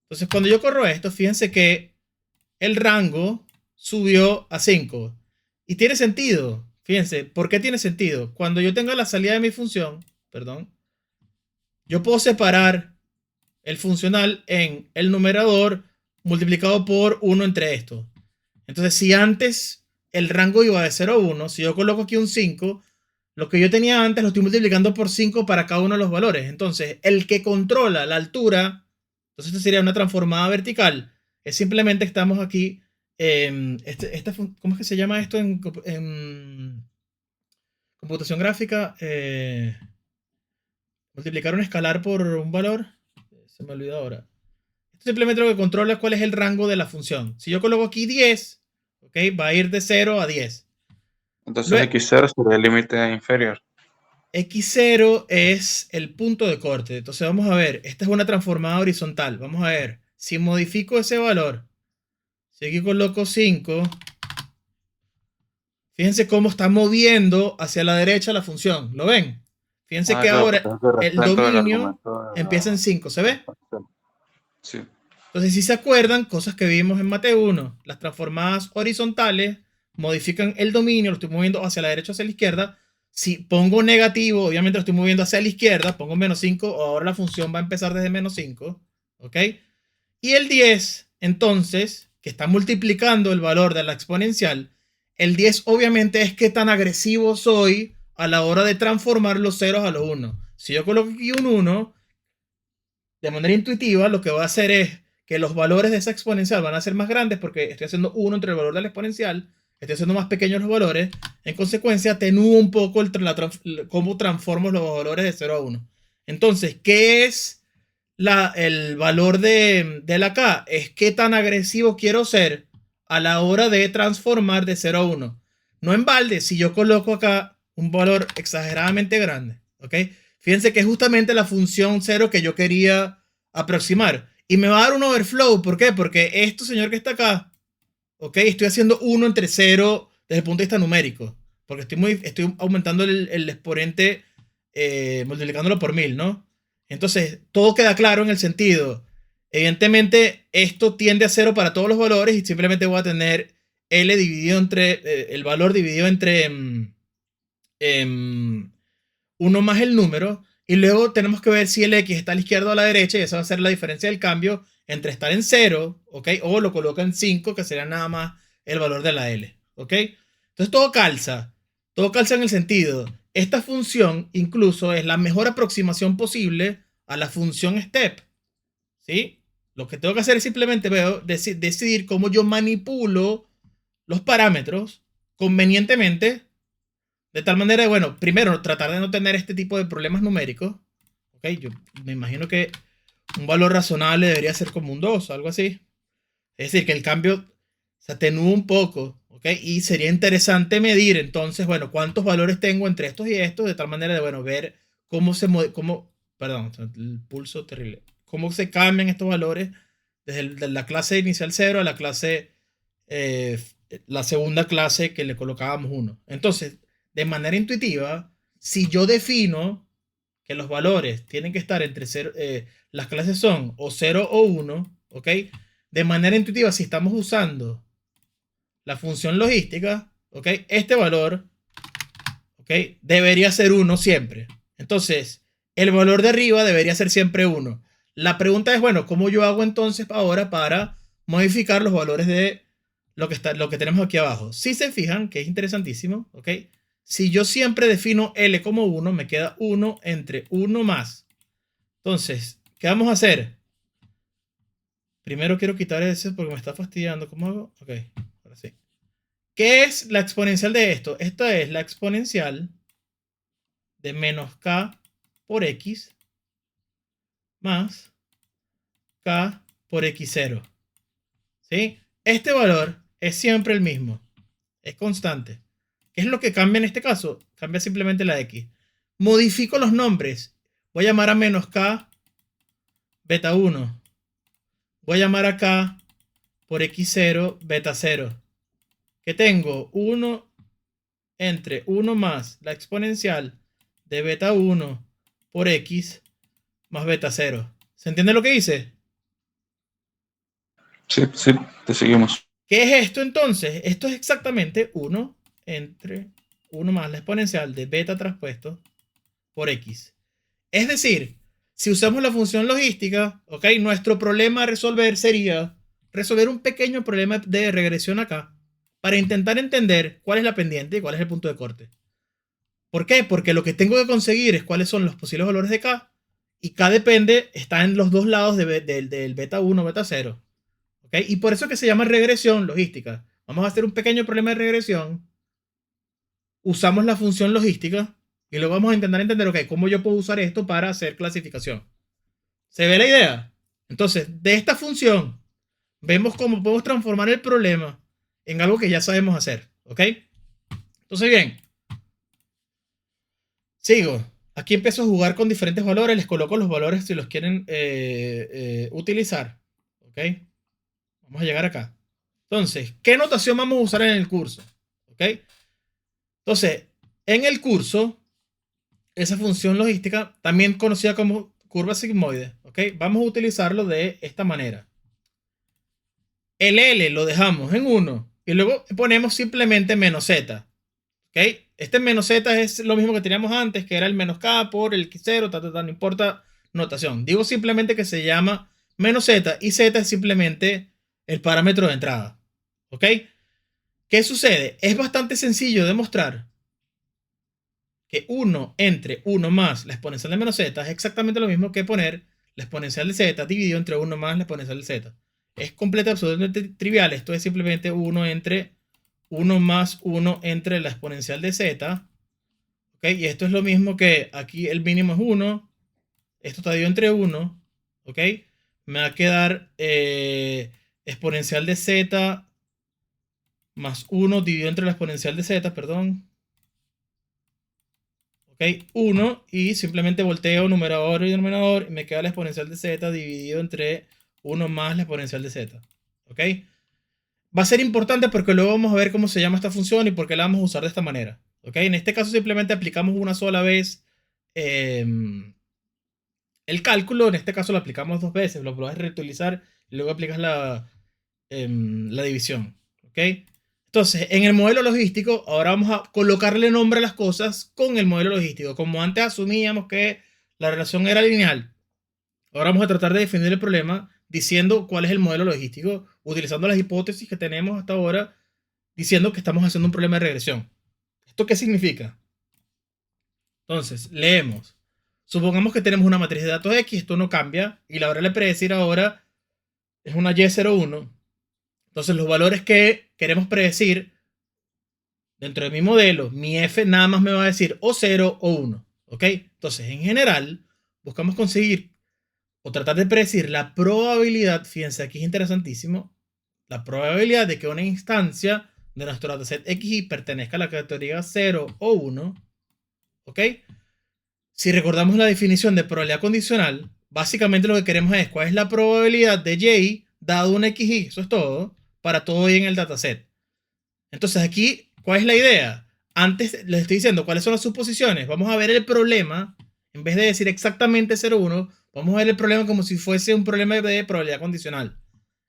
Entonces, cuando yo corro esto, fíjense que el rango subió a 5. Y tiene sentido. Fíjense, ¿por qué tiene sentido? Cuando yo tenga la salida de mi función, perdón, yo puedo separar el funcional en el numerador multiplicado por 1 entre estos. Entonces, si antes el rango iba de 0 a 1, si yo coloco aquí un 5, lo que yo tenía antes lo estoy multiplicando por 5 para cada uno de los valores. Entonces, el que controla la altura, entonces esto sería una transformada vertical, es simplemente que estamos aquí, ¿cómo es que se llama esto en computación gráfica? Multiplicar un escalar por un valor. Se me olvidó ahora. Esto simplemente lo que controla es cuál es el rango de la función. Si yo coloco aquí 10, ¿ok? Va a ir de 0 a 10. Entonces Luego, X0 sería el límite inferior. X0 es el punto de corte. Entonces vamos a ver, esta es una transformada horizontal. Vamos a ver, si modifico ese valor, si aquí coloco 5, fíjense cómo está moviendo hacia la derecha la función. ¿Lo ven? Fíjense que Claro, ahora porque es el respecto del dominio argumento de empieza en 5. ¿Se ve? sí. Entonces, si se acuerdan, cosas que vimos en Mate 1, las transformadas horizontales modifican el dominio, lo estoy moviendo hacia la derecha o hacia la izquierda. Si pongo negativo, obviamente lo estoy moviendo hacia la izquierda, pongo menos 5, ahora la función va a empezar desde menos 5, ¿ok? Y el 10, entonces, que está multiplicando el valor de la exponencial, el 10 obviamente es qué tan agresivo soy a la hora de transformar los ceros a los 1. Si yo coloco aquí un 1, de manera intuitiva, lo que va a hacer es que los valores de esa exponencial van a ser más grandes porque estoy haciendo 1 entre el valor de la exponencial, estoy haciendo más pequeños los valores, en consecuencia atenúo un poco cómo transformo los valores de 0 a 1. Entonces, ¿qué es el valor de la K? Es qué tan agresivo quiero ser a la hora de transformar de 0 a 1. No en balde, si yo coloco acá un valor exageradamente grande, ¿ok? Fíjense que es justamente la función 0 que yo quería aproximar. Y me va a dar un overflow. ¿Por qué? Porque esto, señor, que está acá, ¿ok? Estoy haciendo 1 entre 0 desde el punto de vista numérico. Porque estoy aumentando el exponente, multiplicándolo por 1000, ¿no? Entonces, todo queda claro en el sentido. Evidentemente, esto tiende a 0 para todos los valores y simplemente voy a tener L dividido entre, el valor dividido entre 1 más el número, y luego tenemos que ver si el X está a la izquierda o a la derecha, y esa va a ser la diferencia del cambio entre estar en 0, ¿ok? O lo coloca en 5, que sería nada más el valor de la L, ¿ok? Entonces todo calza en el sentido, esta función incluso es la mejor aproximación posible a la función step, ¿sí? Lo que tengo que hacer es simplemente decidir cómo yo manipulo los parámetros convenientemente. De tal manera de, bueno, primero, tratar de no tener este tipo de problemas numéricos. ¿Ok? Yo me imagino que un valor razonable debería ser como un 2, algo así. Es decir, que el cambio se atenúa un poco. ¿Ok? Y sería interesante medir, entonces, bueno, cuántos valores tengo entre estos y estos, de tal manera de, bueno, ver cómo perdón, el pulso terrible. Cómo se cambian estos valores desde la clase inicial 0 a la clase, la segunda clase que le colocábamos 1. Entonces, de manera intuitiva, si yo defino que los valores tienen que estar entre 0, las clases son o 0 o 1, ¿ok? De manera intuitiva, si estamos usando la función logística, ¿ok? Este valor, ¿ok? Debería ser 1 siempre. Entonces, el valor de arriba debería ser siempre 1. La pregunta es, bueno, ¿cómo yo hago entonces ahora para modificar los valores de lo que tenemos aquí abajo? Si se fijan, que es interesantísimo, ¿ok? Si yo siempre defino L como 1, me queda 1 entre 1 más. Entonces, ¿qué vamos a hacer? Primero quiero quitar ese porque me está fastidiando. ¿Cómo hago? Ok, ahora sí. ¿Qué es la exponencial de esto? Esta es la exponencial de menos K por X más K por X0. ¿Sí? Este valor es siempre el mismo. Es constante. ¿Qué es lo que cambia en este caso? Cambia simplemente la X. Modifico los nombres. Voy a llamar a menos K beta 1. Voy a llamar a K por X0 beta 0. Que tengo 1 entre 1 más la exponencial de beta 1 por X más beta 0. ¿Se entiende lo que hice? Sí, sí, te seguimos. ¿Qué es esto entonces? Esto es exactamente 1 entre 1 más la exponencial de beta traspuesto por X. Es decir, si usamos la función logística, ¿ok? Nuestro problema a resolver sería resolver un pequeño problema de regresión acá para intentar entender cuál es la pendiente y cuál es el punto de corte. ¿Por qué? Porque lo que tengo que conseguir es cuáles son los posibles valores de K, y K depende, está en los dos lados del beta 1, beta 0. ¿Ok? Y por eso que se llama regresión logística. Vamos a hacer un pequeño problema de regresión. Usamos la función logística y luego vamos a intentar entender, ok, cómo yo puedo usar esto para hacer clasificación. ¿Se ve la idea? Entonces, de esta función, vemos cómo podemos transformar el problema en algo que ya sabemos hacer. ¿Ok? Entonces, bien. Sigo. Aquí empiezo a jugar con diferentes valores. Les coloco los valores si los quieren utilizar. ¿Ok? Vamos a llegar acá. Entonces, ¿qué notación vamos a usar en el curso? ¿Ok? Entonces, en el curso, esa función logística, también conocida como curva sigmoide, ¿ok? Vamos a utilizarlo de esta manera. El L lo dejamos en 1 y luego ponemos simplemente menos Z. ¿Ok? Este menos Z es lo mismo que teníamos antes, que era el menos K por el X0, no importa notación. Digo simplemente que se llama menos Z y Z es simplemente el parámetro de entrada. ¿Ok? ¿Qué sucede? Es bastante sencillo demostrar que 1 entre 1 más la exponencial de menos Z es exactamente lo mismo que poner la exponencial de Z dividido entre 1 más la exponencial de Z. Es completamente absolutamente trivial. Esto es simplemente 1 entre 1 más 1 entre la exponencial de Z. ¿Ok? Y esto es lo mismo que aquí el mínimo es 1. Esto está dividido entre 1. ¿Ok? Me va a quedar exponencial de Z más 1 dividido entre la exponencial de Z, perdón. ¿Ok? 1 y simplemente volteo numerador y denominador y me queda la exponencial de Z dividido entre 1 más la exponencial de Z. ¿Ok? Va a ser importante porque luego vamos a ver cómo se llama esta función y por qué la vamos a usar de esta manera. ¿Ok? En este caso simplemente aplicamos una sola vez el cálculo. En este caso lo aplicamos 2 veces. Lo puedes reutilizar y luego aplicas la división. ¿Ok? Entonces, en el modelo logístico, ahora vamos a colocarle nombre a las cosas con el modelo logístico. Como antes asumíamos que la relación era lineal, ahora vamos a tratar de definir el problema diciendo cuál es el modelo logístico, utilizando las hipótesis que tenemos hasta ahora, diciendo que estamos haciendo un problema de regresión. ¿Esto qué significa? Entonces, leemos. Supongamos que tenemos una matriz de datos X, esto no cambia, y la variable a predecir ahora es una Y01. Entonces, los valores que queremos predecir dentro de mi modelo, mi F nada más me va a decir o 0 o 1. ¿Ok? Entonces, en general, buscamos conseguir o tratar de predecir la probabilidad, fíjense, aquí es interesantísimo, la probabilidad de que una instancia de nuestro dataset XY pertenezca a la categoría 0 o 1. ¿Ok? Si recordamos la definición de probabilidad condicional, básicamente lo que queremos es cuál es la probabilidad de Y dado un XY, eso es todo, para todo Y en el dataset. Entonces aquí, ¿cuál es la idea? Antes les estoy diciendo cuáles son las suposiciones. Vamos a ver el problema, en vez de decir exactamente 0,1, vamos a ver el problema como si fuese un problema de probabilidad condicional.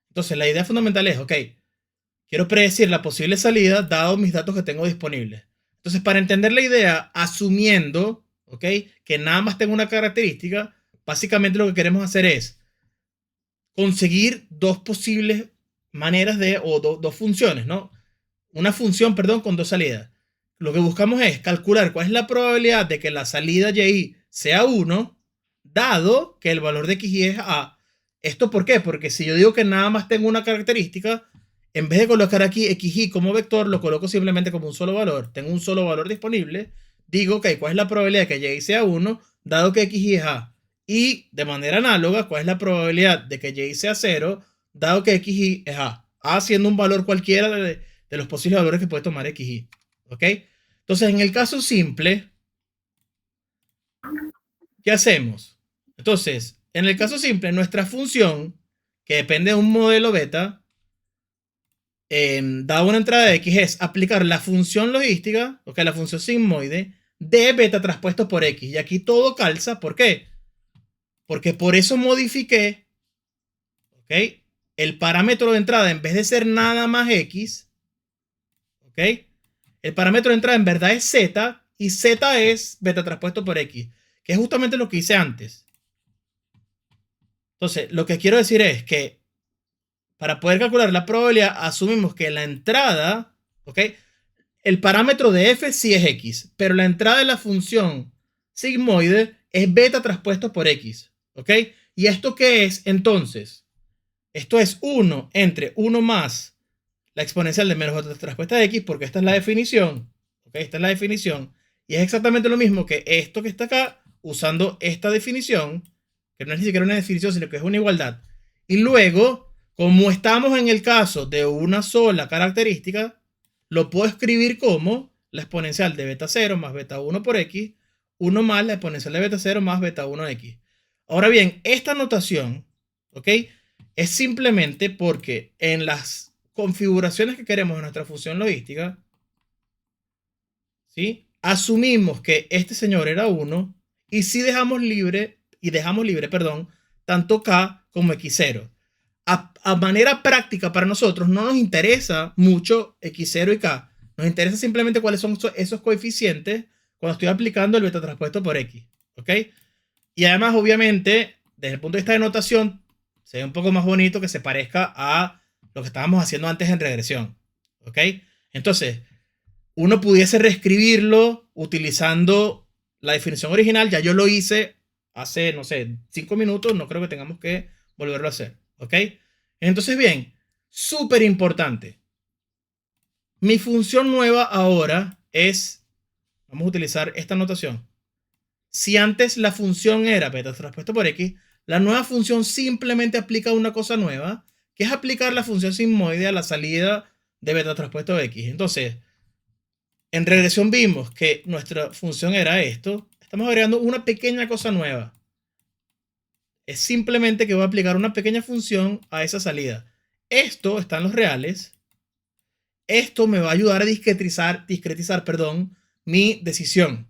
Entonces la idea fundamental es, ok, quiero predecir la posible salida dado mis datos que tengo disponibles. Entonces, para entender la idea, asumiendo, ok, que nada más tengo una característica, básicamente lo que queremos hacer es conseguir dos posibles maneras de, o dos funciones, ¿no? Una función, perdón, con dos salidas. Lo que buscamos es calcular cuál es la probabilidad de que la salida Y sea 1, dado que el valor de XY es A. ¿Esto por qué? Porque si yo digo que nada más tengo una característica, en vez de colocar aquí XY como vector, lo coloco simplemente como un solo valor. Tengo un solo valor disponible. Digo, ok, ¿cuál es la probabilidad de que Y sea 1, dado que XY es A? Y de manera análoga, ¿cuál es la probabilidad de que Y sea 0, dado que XY es A? A siendo un valor cualquiera de los posibles valores que puede tomar XY. ¿Ok? Entonces, en el caso simple, ¿qué hacemos? Entonces, en el caso simple, nuestra función, que depende de un modelo beta, dada una entrada de X, es aplicar la función logística, ok, la función sigmoide, de beta traspuesto por X. Y aquí todo calza. ¿Por qué? Porque por eso modifiqué, ok, el parámetro de entrada, en vez de ser nada más X, ok, el parámetro de entrada en verdad es Z y Z es beta traspuesto por X, que es justamente lo que hice antes. Entonces, lo que quiero decir es que para poder calcular la probabilidad, asumimos que la entrada, ¿ok? El parámetro de F sí es X, pero la entrada de la función sigmoide es beta traspuesto por X, ¿ok? ¿Y esto qué es entonces? Esto es 1 entre 1 más la exponencial de menos beta traspuesta de X, porque esta es la definición, ¿ok? Esta es la definición, y es exactamente lo mismo que esto que está acá, usando esta definición, que no es ni siquiera una definición, sino que es una igualdad. Y luego, como estamos en el caso de una sola característica, lo puedo escribir como la exponencial de beta 0 más beta 1 por X, 1 más la exponencial de beta 0 más beta 1x. Ahora bien, esta notación, ¿ok? Es simplemente porque en las configuraciones que queremos en nuestra función logística, ¿sí? Asumimos que este señor era 1 y si dejamos libre, perdón, tanto K como X0. a manera práctica para nosotros no nos interesa mucho X0 y K. Nos interesa simplemente cuáles son esos coeficientes cuando estoy aplicando el beta traspuesto por X. ¿Ok? Y además, obviamente, desde el punto de vista de notación, se ve un poco más bonito que se parezca a lo que estábamos haciendo antes en regresión. ¿Ok? Entonces, uno pudiese reescribirlo utilizando la definición original. Ya yo lo hice hace, no sé, 5 minutos. No creo que tengamos que volverlo a hacer. ¿Ok? Entonces, bien, súper importante. Mi función nueva ahora es, vamos a utilizar esta notación. Si antes la función era beta traspuesto por X, la nueva función simplemente aplica una cosa nueva, que es aplicar la función sigmoide a la salida de beta traspuesto X. Entonces, en regresión vimos que nuestra función era esto. Estamos agregando una pequeña cosa nueva. Es simplemente que voy a aplicar una pequeña función a esa salida. Esto está en los reales. Esto me va a ayudar a discretizar, mi decisión.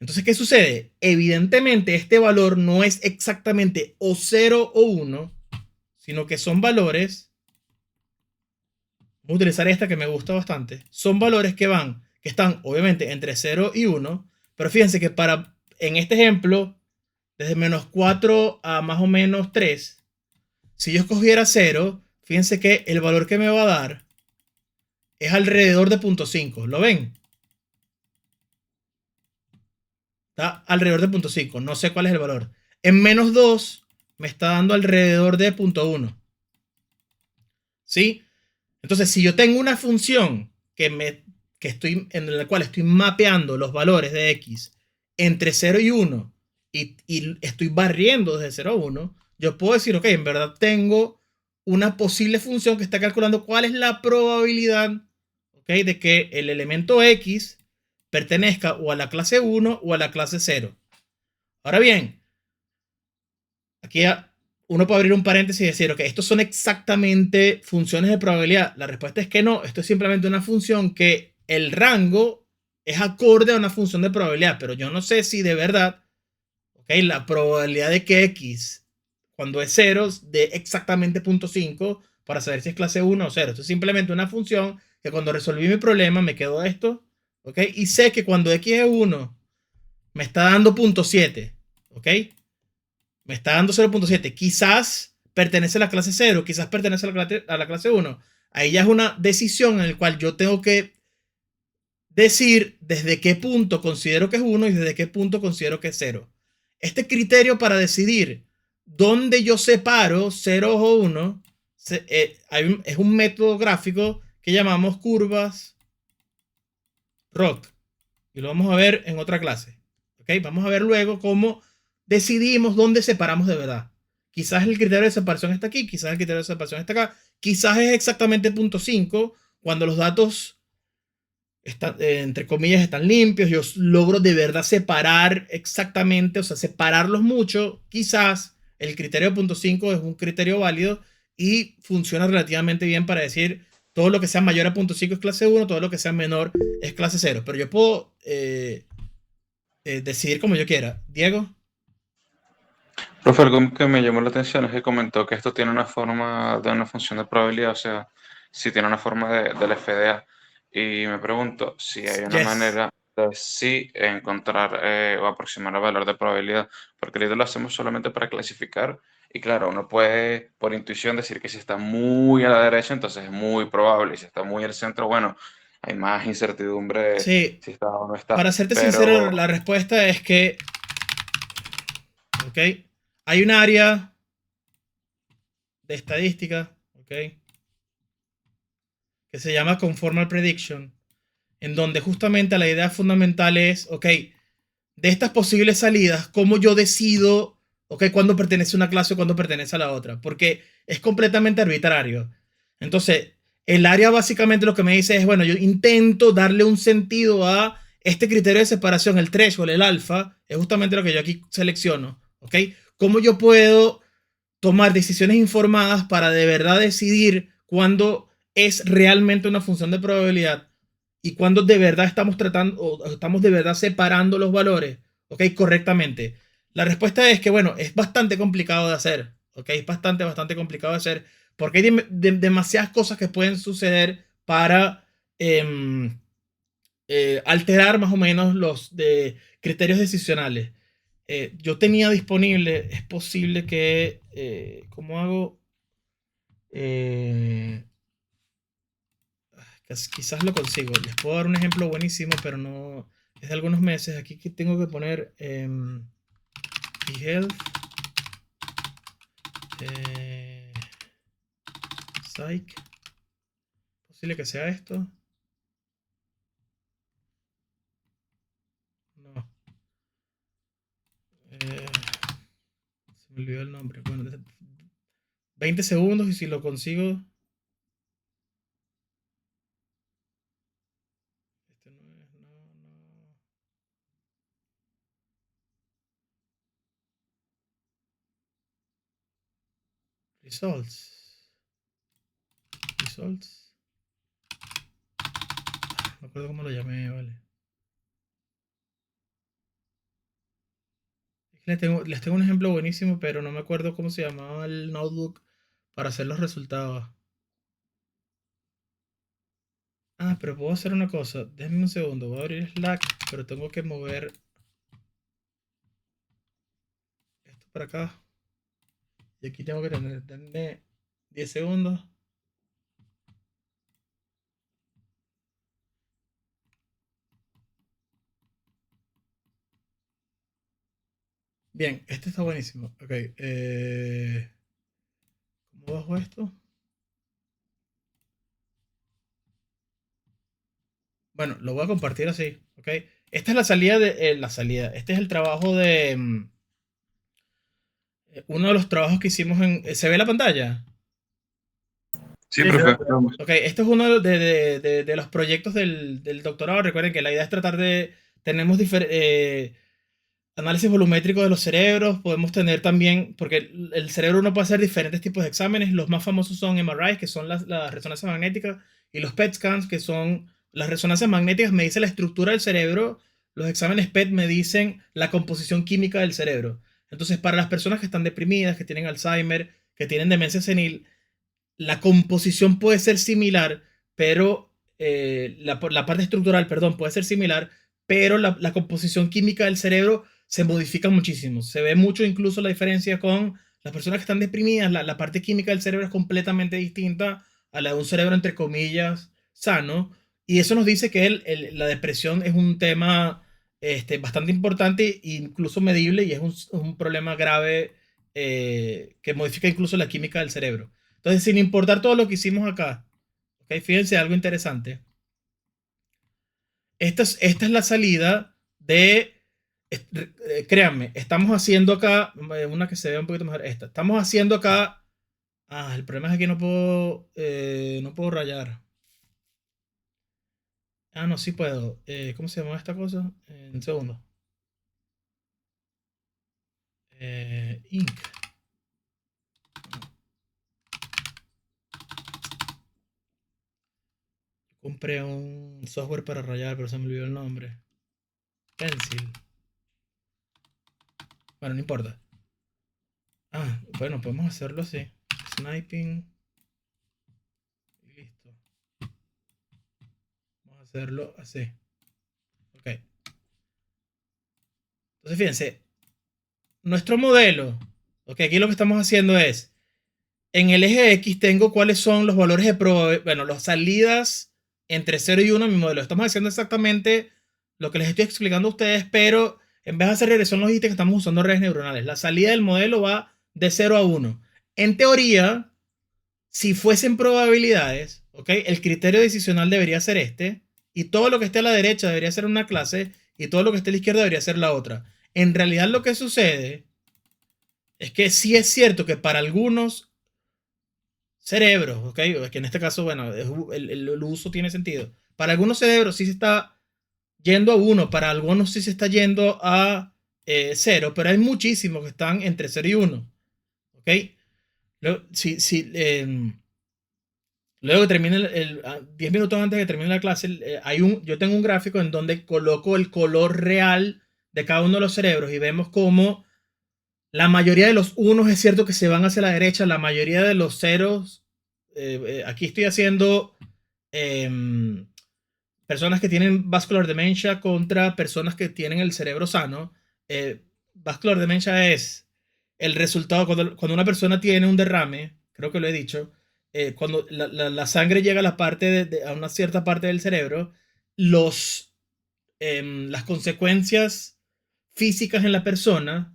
Entonces, ¿qué sucede? Evidentemente, este valor no es exactamente o 0 o 1, sino que son valores. Voy a utilizar esta que me gusta bastante. Son valores que están obviamente entre 0 y 1, pero fíjense que en este ejemplo, desde menos 4 a más o menos 3, si yo escogiera 0, fíjense que el valor que me va a dar es alrededor de 0.5. ¿Lo ven? Está alrededor de 0.5. No sé cuál es el valor. En menos 2 me está dando alrededor de 0.1. ¿Sí? Entonces, si yo tengo una función en la cual estoy mapeando los valores de X entre 0 y 1 y estoy barriendo desde 0 a 1, yo puedo decir, ok, en verdad tengo una posible función que está calculando cuál es la probabilidad, ¿okay?, de que el elemento X pertenezca o a la clase 1 o a la clase 0. Ahora bien, aquí uno puede abrir un paréntesis y decir, ok, estos son exactamente funciones de probabilidad. La respuesta es que no, esto es simplemente una función que el rango es acorde a una función de probabilidad, pero yo no sé si de verdad, ok, la probabilidad de que X, cuando es 0, de exactamente 0.5 para saber si es clase 1 o 0. Esto es simplemente una función que cuando resolví mi problema me quedó esto. ¿Ok? Y sé que cuando X es 1 me está dando 0.7. ¿Ok? Me está dando 0.7. Quizás pertenece a la clase 0, quizás pertenece a la clase 1. Ahí ya es una decisión en la cual yo tengo que decir desde qué punto considero que es 1 y desde qué punto considero que es 0. Este criterio para decidir dónde yo separo 0 o 1 es un método gráfico que llamamos curvas ROC, y lo vamos a ver en otra clase. ¿Ok? Vamos a ver luego cómo decidimos dónde separamos de verdad. Quizás el criterio de separación está aquí, quizás el criterio de separación está acá, quizás es exactamente 0.5 cuando los datos están, entre comillas, están limpios. Yo logro de verdad separar exactamente, o sea, separarlos mucho. Quizás el criterio de 0.5 es un criterio válido y funciona relativamente bien para decir todo lo que sea mayor a 0.5 es clase 1, todo lo que sea menor es clase 0. Pero yo puedo decidir como yo quiera. Diego. Profe, algo que me llamó la atención es que comentó que esto tiene una forma de una función de probabilidad, o sea, si tiene una forma del FDA. Y me pregunto si hay una Yes. manera de sí encontrar o aproximar el valor de probabilidad, porque ahorita lo hacemos solamente para clasificar. Y claro, uno puede por intuición decir que si está muy a la derecha, entonces es muy probable, y si está muy al centro, bueno, hay más incertidumbre Sí, si está o no está. para serte sincero, Pero la respuesta es que, ¿ok? Hay un área de estadística, ¿ok?, que se llama Conformal Prediction, en donde justamente la idea fundamental es, ok, de estas posibles salidas, ¿cómo yo decido, ok, cuándo pertenece a una clase o cuándo pertenece a la otra? Porque es completamente arbitrario. Entonces, el área básicamente lo que me dice es, bueno, yo intento darle un sentido a este criterio de separación, el threshold, el alfa, es justamente lo que yo aquí selecciono, ¿ok? ¿Cómo yo puedo tomar decisiones informadas para de verdad decidir cuándo es realmente una función de probabilidad y cuándo de verdad estamos tratando o estamos de verdad separando los valores, ¿ok?, correctamente? La respuesta es que, bueno, es bastante complicado de hacer, ¿ok? Es bastante complicado de hacer porque hay demasiadas cosas que pueden suceder para alterar más o menos los criterios decisionales. Yo tenía disponible, es posible que, ¿cómo hago? Quizás lo consigo. Les puedo dar un ejemplo buenísimo, pero no es de algunos meses. Aquí que tengo que poner eHealth, Psych. Posible que sea esto. No. Se me olvidó el nombre. Bueno, 20 segundos y si lo consigo. Este no es, no. Results. No me acuerdo cómo lo llamé, vale. Les tengo un ejemplo buenísimo, pero no me acuerdo cómo se llamaba el notebook para hacer los resultados. Pero puedo hacer una cosa. Déjenme un segundo. Voy a abrir Slack, pero tengo que mover esto para acá. Y aquí tengo que tener 10 segundos. Bien, este está buenísimo. Ok. ¿Cómo bajo esto? Bueno, lo voy a compartir así. Ok. Esta es la salida de la salida. Este es el trabajo de uno de los trabajos que hicimos en. ¿Se ve la pantalla? Sí, Sí, profe. ok, este es uno de los proyectos del doctorado. Recuerden que la idea es tratar de. Tenemos análisis volumétrico de los cerebros. Podemos tener también. Porque el cerebro uno puede hacer diferentes tipos de exámenes. Los más famosos son MRI, que son las resonancias magnéticas, y los PET scans, que son las resonancias magnéticas. Me dice la estructura del cerebro. Los exámenes PET me dicen la composición química del cerebro. Entonces, para las personas que están deprimidas, que tienen Alzheimer, que tienen demencia senil, la composición puede ser similar, pero la parte estructural, perdón, puede ser similar, pero la composición química del cerebro se modifica muchísimo. Se ve mucho incluso la diferencia con las personas que están deprimidas. La parte química del cerebro es completamente distinta a la de un cerebro, entre comillas, sano. Y eso nos dice que la depresión es un tema bastante importante, incluso medible, y es un problema grave que modifica incluso la química del cerebro. Entonces, sin importar todo lo que hicimos acá, ¿ok? Fíjense algo interesante. Esta es la salida de, créanme, estamos haciendo acá, una que se vea un poquito mejor, esta. Estamos haciendo acá, el problema es que no puedo rayar. No, sí puedo. ¿Cómo se llama esta cosa? Un segundo. Ink. Compré un software para rayar, pero se me olvidó el nombre. Pencil. Bueno, no importa. Bueno, podemos hacerlo así. Sniping. Y listo. Vamos a hacerlo así. Ok. Entonces, fíjense. Nuestro modelo. Ok, aquí lo que estamos haciendo es. En el eje X tengo cuáles son los valores de probabilidad. Bueno, las salidas entre 0 y 1 en mi modelo. Estamos haciendo exactamente lo que les estoy explicando a ustedes, pero en vez de hacer regresión logística, estamos usando redes neuronales. La salida del modelo va de 0 a 1. En teoría, si fuesen probabilidades, ¿ok? El criterio decisional debería ser este, y todo lo que esté a la derecha debería ser una clase, y todo lo que esté a la izquierda debería ser la otra. En realidad lo que sucede es que sí es cierto que para algunos cerebros, ¿ok? Que en este caso, bueno, el uso tiene sentido. Para algunos cerebros sí se está yendo a 1, para algunos sí se está yendo a 0, pero hay muchísimos que están entre 0 y 1, ¿ok? Luego que termine 10 minutos antes de que termine la clase, yo tengo un gráfico en donde coloco el color real de cada uno de los cerebros y vemos cómo La mayoría de los unos es cierto que se van hacia la derecha, la mayoría de los ceros, aquí estoy haciendo personas que tienen vascular dementia contra personas que tienen el cerebro sano. Vascular dementia es el resultado cuando una persona tiene un derrame, creo que lo he dicho, cuando la sangre llega a, a una cierta parte del cerebro, las consecuencias físicas en la persona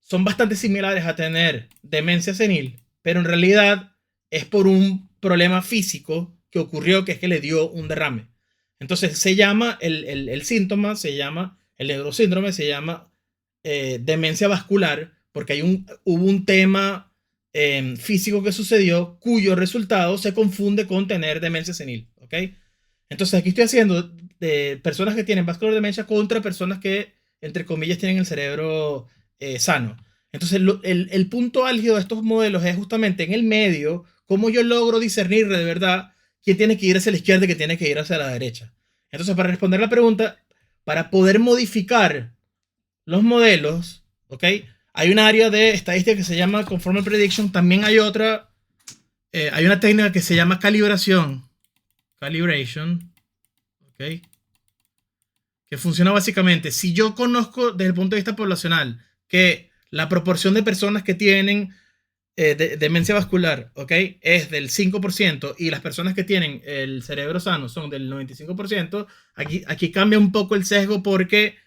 son bastante similares a tener demencia senil, pero en realidad es por un problema físico que ocurrió, que es que le dio un derrame. Entonces se llama, el síntoma se llama, el neurosíndrome se llama demencia vascular, porque hubo un tema físico que sucedió cuyo resultado se confunde con tener demencia senil, ¿ok? Entonces aquí estoy haciendo de personas que tienen vascular demencia contra personas que, entre comillas, tienen el cerebro sano. Entonces el punto álgido de estos modelos es justamente en el medio, cómo yo logro discernir de verdad quién tiene que ir hacia la izquierda y quién tiene que ir hacia la derecha. Entonces, para responder la pregunta, para poder modificar los modelos, ¿ok? Hay un área de estadística que se llama Conformal Prediction. También hay otra, hay una técnica que se llama calibración. Calibration, ¿ok? Que funciona básicamente, si yo conozco desde el punto de vista poblacional que la proporción de personas que tienen demencia vascular, ¿ok? Es del 5% y las personas que tienen el cerebro sano son del 95%, aquí cambia un poco el sesgo porque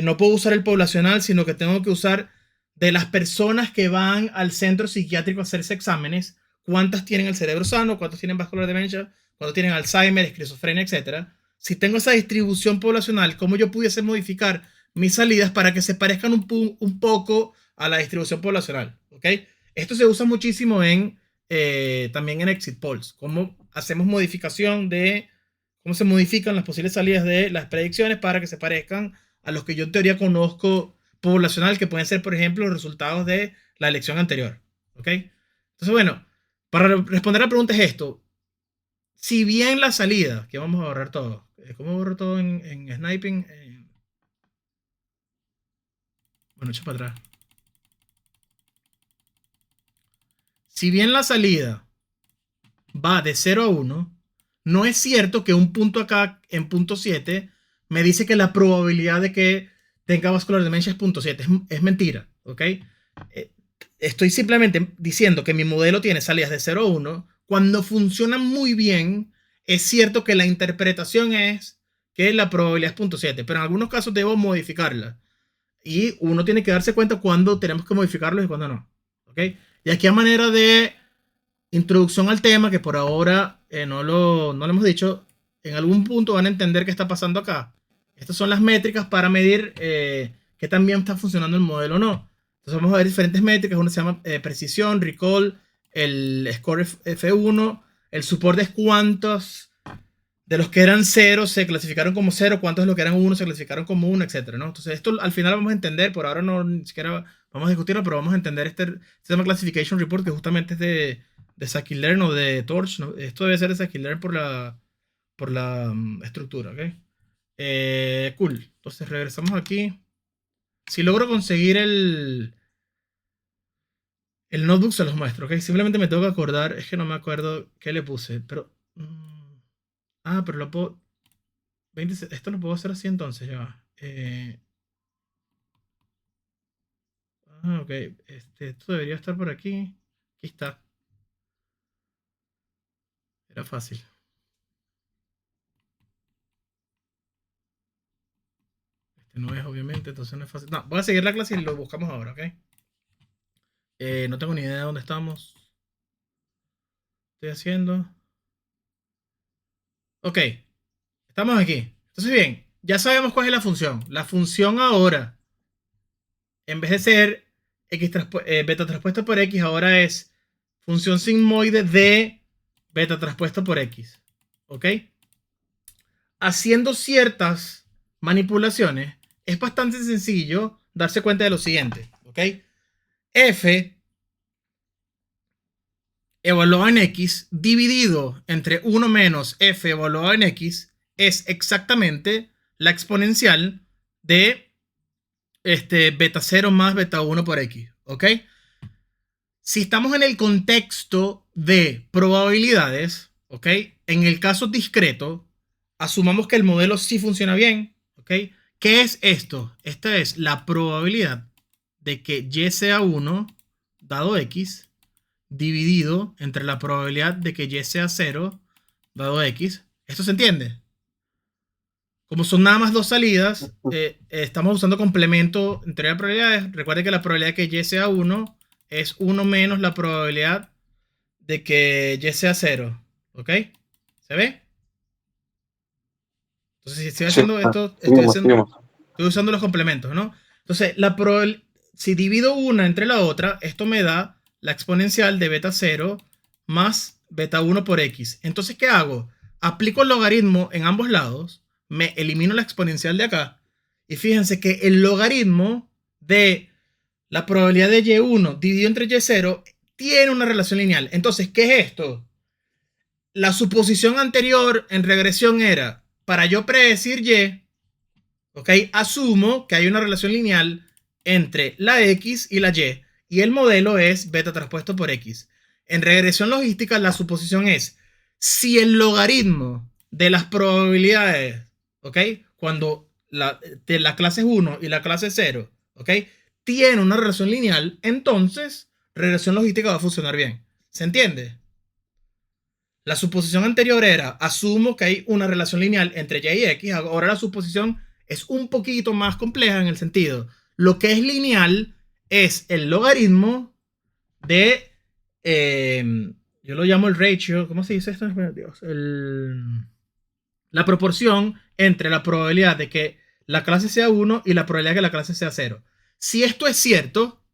no puedo usar el poblacional, sino que tengo que usar de las personas que van al centro psiquiátrico a hacerse exámenes, cuántas tienen el cerebro sano, cuántos tienen vascular demencia, cuántos tienen Alzheimer, esquizofrenia, etc. Si tengo esa distribución poblacional, ¿cómo yo pudiese modificar mis salidas para que se parezcan un poco a la distribución poblacional? ¿Ok? Esto se usa muchísimo también en exit polls. Cómo hacemos modificación de cómo se modifican las posibles salidas de las predicciones para que se parezcan a los que yo en teoría conozco poblacional, que pueden ser, por ejemplo, los resultados de la elección anterior. ¿Ok? Entonces, bueno, para responder a la pregunta es esto. Si bien la salida, que vamos a borrar todo. ¿Cómo borro todo en sniping? Bueno, echa para atrás. Si bien la salida va de 0 a 1, no es cierto que un punto acá en punto 7 me dice que la probabilidad de que tenga vascular demencia es punto 7. Es mentira, ¿ok? Estoy simplemente diciendo que mi modelo tiene salidas de 0 a 1. Cuando funciona muy bien, es cierto que la interpretación es que la probabilidad es punto 7, pero en algunos casos debo modificarla. Y uno tiene que darse cuenta cuándo tenemos que modificarlos y cuándo no, ¿ok? Y aquí a manera de introducción al tema, que por ahora no lo hemos dicho, en algún punto van a entender qué está pasando acá. Estas son las métricas para medir qué tan bien está funcionando el modelo o no. Entonces vamos a ver diferentes métricas. Una se llama precisión, recall, el score F1, el support es cuántos de los que eran 0 se clasificaron como 0, cuántos de los que eran 1 se clasificaron como 1, etc., ¿no? Entonces esto al final vamos a entender, por ahora no ni siquiera vamos a discutirlo, pero vamos a entender este sistema Classification Report, que justamente es de Scikit-Learn o de Torch, ¿no? Esto debe ser de Scikit-Learn por la estructura, ¿ok? Cool. Entonces regresamos aquí. Si logro conseguir el notebook se los muestro, ¿ok? Simplemente me tengo que acordar, es que no me acuerdo qué le puse, pero... pero lo puedo... esto lo puedo hacer así entonces, ya va. Ok, esto debería estar por aquí. Aquí está. Era fácil. No es, obviamente, entonces no es fácil. No, voy a seguir la clase y lo buscamos ahora, ¿ok? No tengo ni idea de dónde estamos. Estoy haciendo. Ok, estamos aquí. Entonces, bien, ya sabemos cuál es la función. La función ahora, en vez de ser beta transpuesta por X, ahora es función sigmoide de beta transpuesta por X. ¿Ok? Haciendo ciertas manipulaciones, es bastante sencillo darse cuenta de lo siguiente, ¿ok? F evaluado en X dividido entre 1 menos F evaluado en X es exactamente la exponencial de beta 0 más beta 1 por X, ¿ok? Si estamos en el contexto de probabilidades, ¿ok? En el caso discreto, asumamos que el modelo sí funciona bien, ¿ok? ¿Qué es esto? Esta es la probabilidad de que Y sea 1 dado X dividido entre la probabilidad de que Y sea 0 dado X. ¿Esto se entiende? Como son nada más dos salidas, estamos usando complemento en teoría de probabilidades. Recuerden que la probabilidad de que Y sea 1 es 1 menos la probabilidad de que Y sea 0. ¿Ok? ¿Se ve? Entonces, si estoy Sí, haciendo esto, seguimos. estoy usando los complementos, ¿no? Entonces, si divido una entre la otra, esto me da la exponencial de beta 0 más beta 1 por X. Entonces, ¿qué hago? Aplico el logaritmo en ambos lados, me elimino la exponencial de acá, y fíjense que el logaritmo de la probabilidad de Y1 dividido entre Y0 tiene una relación lineal. Entonces, ¿qué es esto? La suposición anterior en regresión era, para yo predecir Y, ¿ok? Asumo que hay una relación lineal entre la X y la y el modelo es beta traspuesto por X. En regresión logística, la suposición es, si el logaritmo de las probabilidades, ¿ok? Cuando de la clase 1 y la clase 0, ¿ok? Tiene una relación lineal, entonces regresión logística va a funcionar bien. ¿Se entiende? La suposición anterior era, asumo que hay una relación lineal entre Y y X. Ahora la suposición es un poquito más compleja en el sentido, lo que es lineal es el logaritmo de, yo lo llamo el ratio, ¿cómo se dice esto? Dios, la proporción entre la probabilidad de que la clase sea 1 y la probabilidad de que la clase sea 0. Si esto es cierto,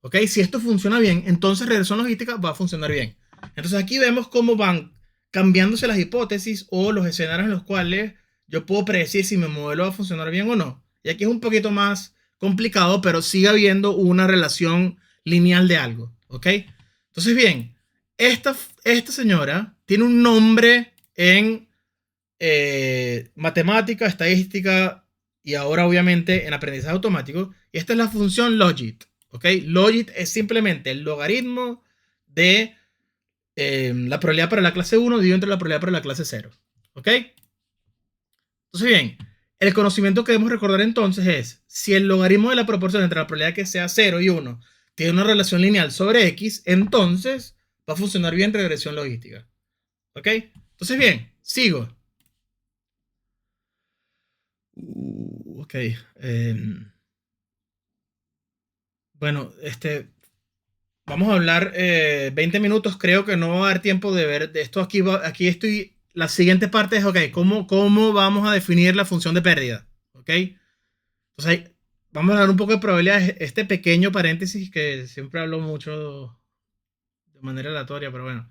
¿ok? Si esto funciona bien, entonces regresión logística va a funcionar bien. Entonces aquí vemos cómo van cambiándose las hipótesis o los escenarios en los cuales yo puedo predecir si mi modelo va a funcionar bien o no. Y aquí es un poquito más complicado, pero sigue habiendo una relación lineal de algo, ¿ok? Entonces bien, esta señora tiene un nombre en matemática, estadística y ahora obviamente en aprendizaje automático. Y esta es la función logit, ¿ok? Logit es simplemente el logaritmo de la probabilidad para la clase 1 dividido entre la probabilidad para la clase 0, ¿ok? Entonces bien, el conocimiento que debemos recordar entonces es, si el logaritmo de la proporción entre la probabilidad que sea 0 y 1 tiene una relación lineal sobre X, entonces va a funcionar bien regresión logística, ¿ok? Entonces bien, sigo. Ok. Bueno, vamos a hablar 20 minutos. Creo que no va a dar tiempo de ver de esto. Aquí estoy. La siguiente parte es, ok, ¿cómo vamos a definir la función de pérdida? Ok. Entonces, vamos a hablar un poco de probabilidades. Este pequeño paréntesis que siempre hablo mucho de manera aleatoria, pero bueno.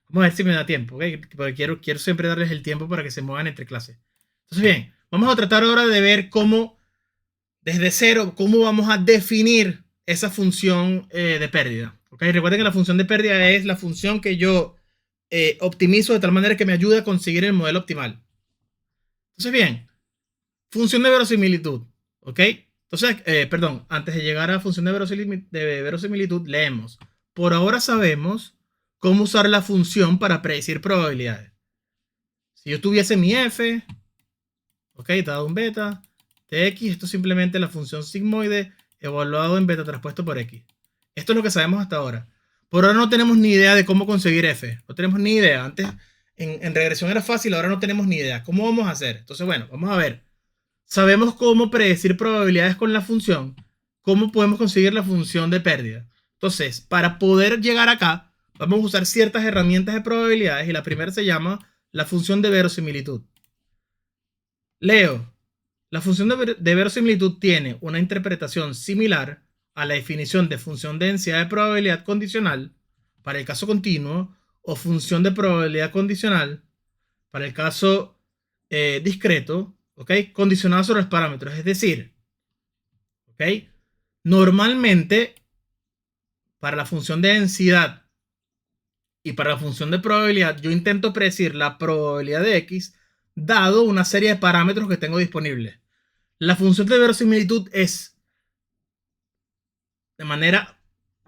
Vamos a ver si me da tiempo, ¿ok? Porque quiero siempre darles el tiempo para que se muevan entre clases. Entonces, bien, vamos a tratar ahora de ver desde cero, cómo vamos a definir esa función de pérdida. ¿Okay? Recuerden que la función de pérdida es la función que yo optimizo de tal manera que me ayude a conseguir el modelo optimal. Entonces, bien, función de verosimilitud. ¿Ok? Entonces, perdón, antes de llegar a función de verosimilitud, leemos. Por ahora sabemos cómo usar la función para predecir probabilidades. Si yo tuviese mi f, ¿ok? Dado un beta, Tx, esto es simplemente la función sigmoide evaluado en beta traspuesto por x. Esto es lo que sabemos hasta ahora. Por ahora no tenemos ni idea de cómo conseguir f. No tenemos ni idea. Antes en regresión era fácil, ahora no tenemos ni idea. ¿Cómo vamos a hacer? Entonces, bueno, vamos a ver. Sabemos cómo predecir probabilidades con la función. ¿Cómo podemos conseguir la función de pérdida? Entonces, para poder llegar acá, vamos a usar ciertas herramientas de probabilidades y la primera se llama la función de verosimilitud. Leo. La función de verosimilitud tiene una interpretación similar a la definición de función de densidad de probabilidad condicional para el caso continuo o función de probabilidad condicional para el caso discreto, ¿ok? Condicionado sobre los parámetros. Es decir, ¿ok? Normalmente para la función de densidad y para la función de probabilidad yo intento predecir la probabilidad de X dado una serie de parámetros que tengo disponibles. La función de verosimilitud es, de manera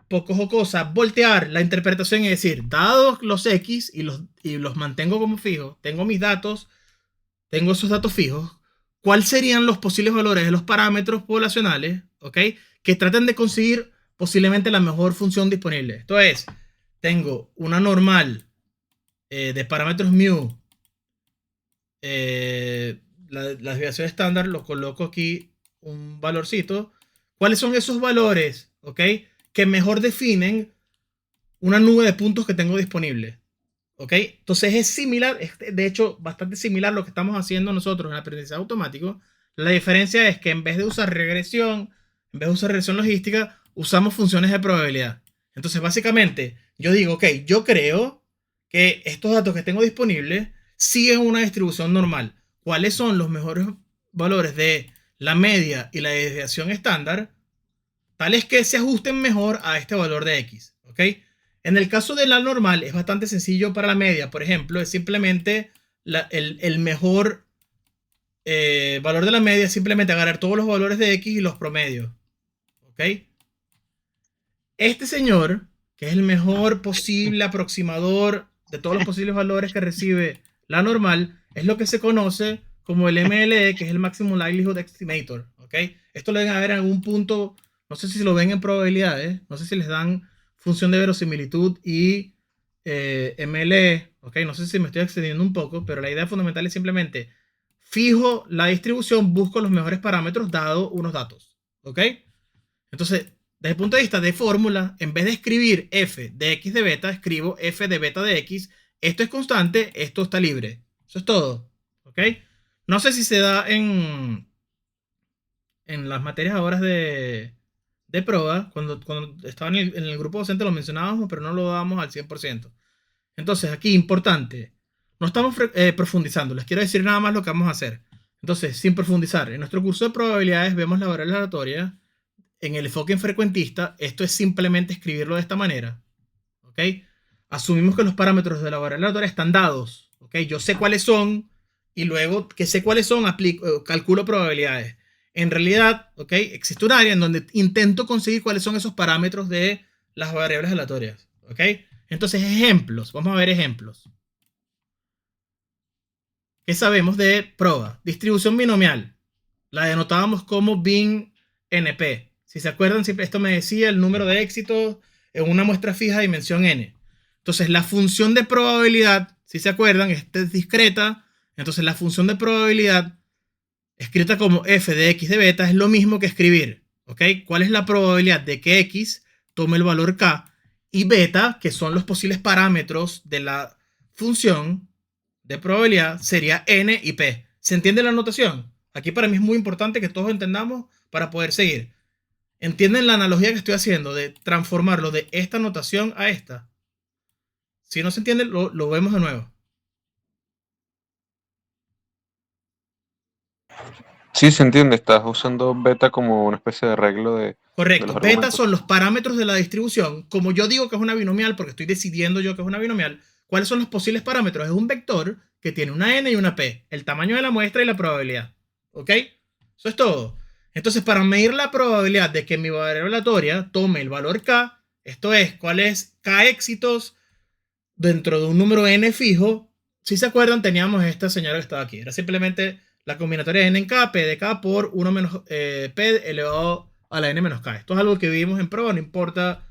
poco jocosa, voltear la interpretación y decir, dados los X y los mantengo como fijos, tengo mis datos, tengo esos datos fijos, ¿cuáles serían los posibles valores de los parámetros poblacionales, ¿ok? Que traten de conseguir posiblemente la mejor función disponible? Esto es, tengo una normal de parámetros mu, la desviación estándar, lo coloco aquí un valorcito. ¿Cuáles son esos valores, ok? Que mejor definen una nube de puntos que tengo disponible, ok. Entonces es similar, es de hecho bastante similar a lo que estamos haciendo nosotros en el aprendizaje automático. La diferencia es que en vez de usar regresión, en vez de usar regresión logística, usamos funciones de probabilidad. Entonces básicamente yo digo, ok, yo creo que estos datos que tengo disponibles siguen una distribución normal. ¿Cuáles son los mejores valores de la media y la desviación estándar? Tales que se ajusten mejor a este valor de X, ¿ok? En el caso de la normal es bastante sencillo para la media, por ejemplo, es simplemente el mejor valor de la media, es simplemente agarrar todos los valores de X y los promedios, ¿ok? Este señor, que es el mejor posible aproximador de todos los posibles valores que recibe la normal, es lo que se conoce como el MLE, que es el Maximum Likelihood Estimator, ¿ok? Esto lo deben ver en algún punto, no sé si lo ven en probabilidades, no sé si les dan función de verosimilitud y MLE, ¿ok? No sé si me estoy extendiendo un poco, pero la idea fundamental es simplemente fijo la distribución, busco los mejores parámetros dado unos datos, ¿ok? Entonces, desde el punto de vista de fórmula, en vez de escribir f de x de beta, escribo f de beta de x. Esto es constante, esto está libre. Eso es todo, ¿ok? No sé si se da en las materias ahora de prueba. Cuando estaba en el grupo docente lo mencionábamos, pero no lo dábamos al 100%. Entonces, aquí, importante, no estamos profundizando. Les quiero decir nada más lo que vamos a hacer. Entonces, sin profundizar, en nuestro curso de probabilidades vemos la variable aleatoria. En el enfoque frecuentista, esto es simplemente escribirlo de esta manera, ¿ok? Asumimos que los parámetros de la variable aleatoria están dados, ¿ok? Yo sé cuáles son y luego que sé cuáles son, calculo probabilidades. En realidad, ¿ok? Existe un área en donde intento conseguir cuáles son esos parámetros de las variables aleatorias, ¿ok? Entonces, ejemplos. Vamos a ver ejemplos. ¿Qué sabemos de prueba? Distribución binomial. La denotábamos como bin NP. Si se acuerdan, siempre esto me decía el número de éxitos en una muestra fija de dimensión n. Entonces, la función de probabilidad, si se acuerdan, esta es discreta. Entonces, la función de probabilidad, escrita como f de x de beta, es lo mismo que escribir, ¿ok? ¿Cuál es la probabilidad de que x tome el valor k y beta, que son los posibles parámetros de la función de probabilidad, sería n y p? ¿Se entiende la notación? Aquí para mí es muy importante que todos entendamos para poder seguir. ¿Entienden la analogía que estoy haciendo de transformarlo de esta notación a esta? Si no se entiende, lo vemos de nuevo. Sí, se entiende, estás usando beta como una especie de arreglo de los Correcto. Beta argumentos. son los parámetros de la distribución. Como yo digo que es una binomial, porque estoy decidiendo yo que es una binomial, ¿cuáles son los posibles parámetros? Es un vector que tiene una n y una p, el tamaño de la muestra y la probabilidad. ¿Ok? Eso es todo. Entonces, para medir la probabilidad de que mi variable aleatoria tome el valor k, esto es, cuál es k éxitos dentro de un número n fijo. Si se acuerdan, teníamos esta señora que estaba aquí. Era simplemente la combinatoria de n en k, p de k por 1 menos p elevado a la n menos k. Esto es algo que vimos en prueba, no importa.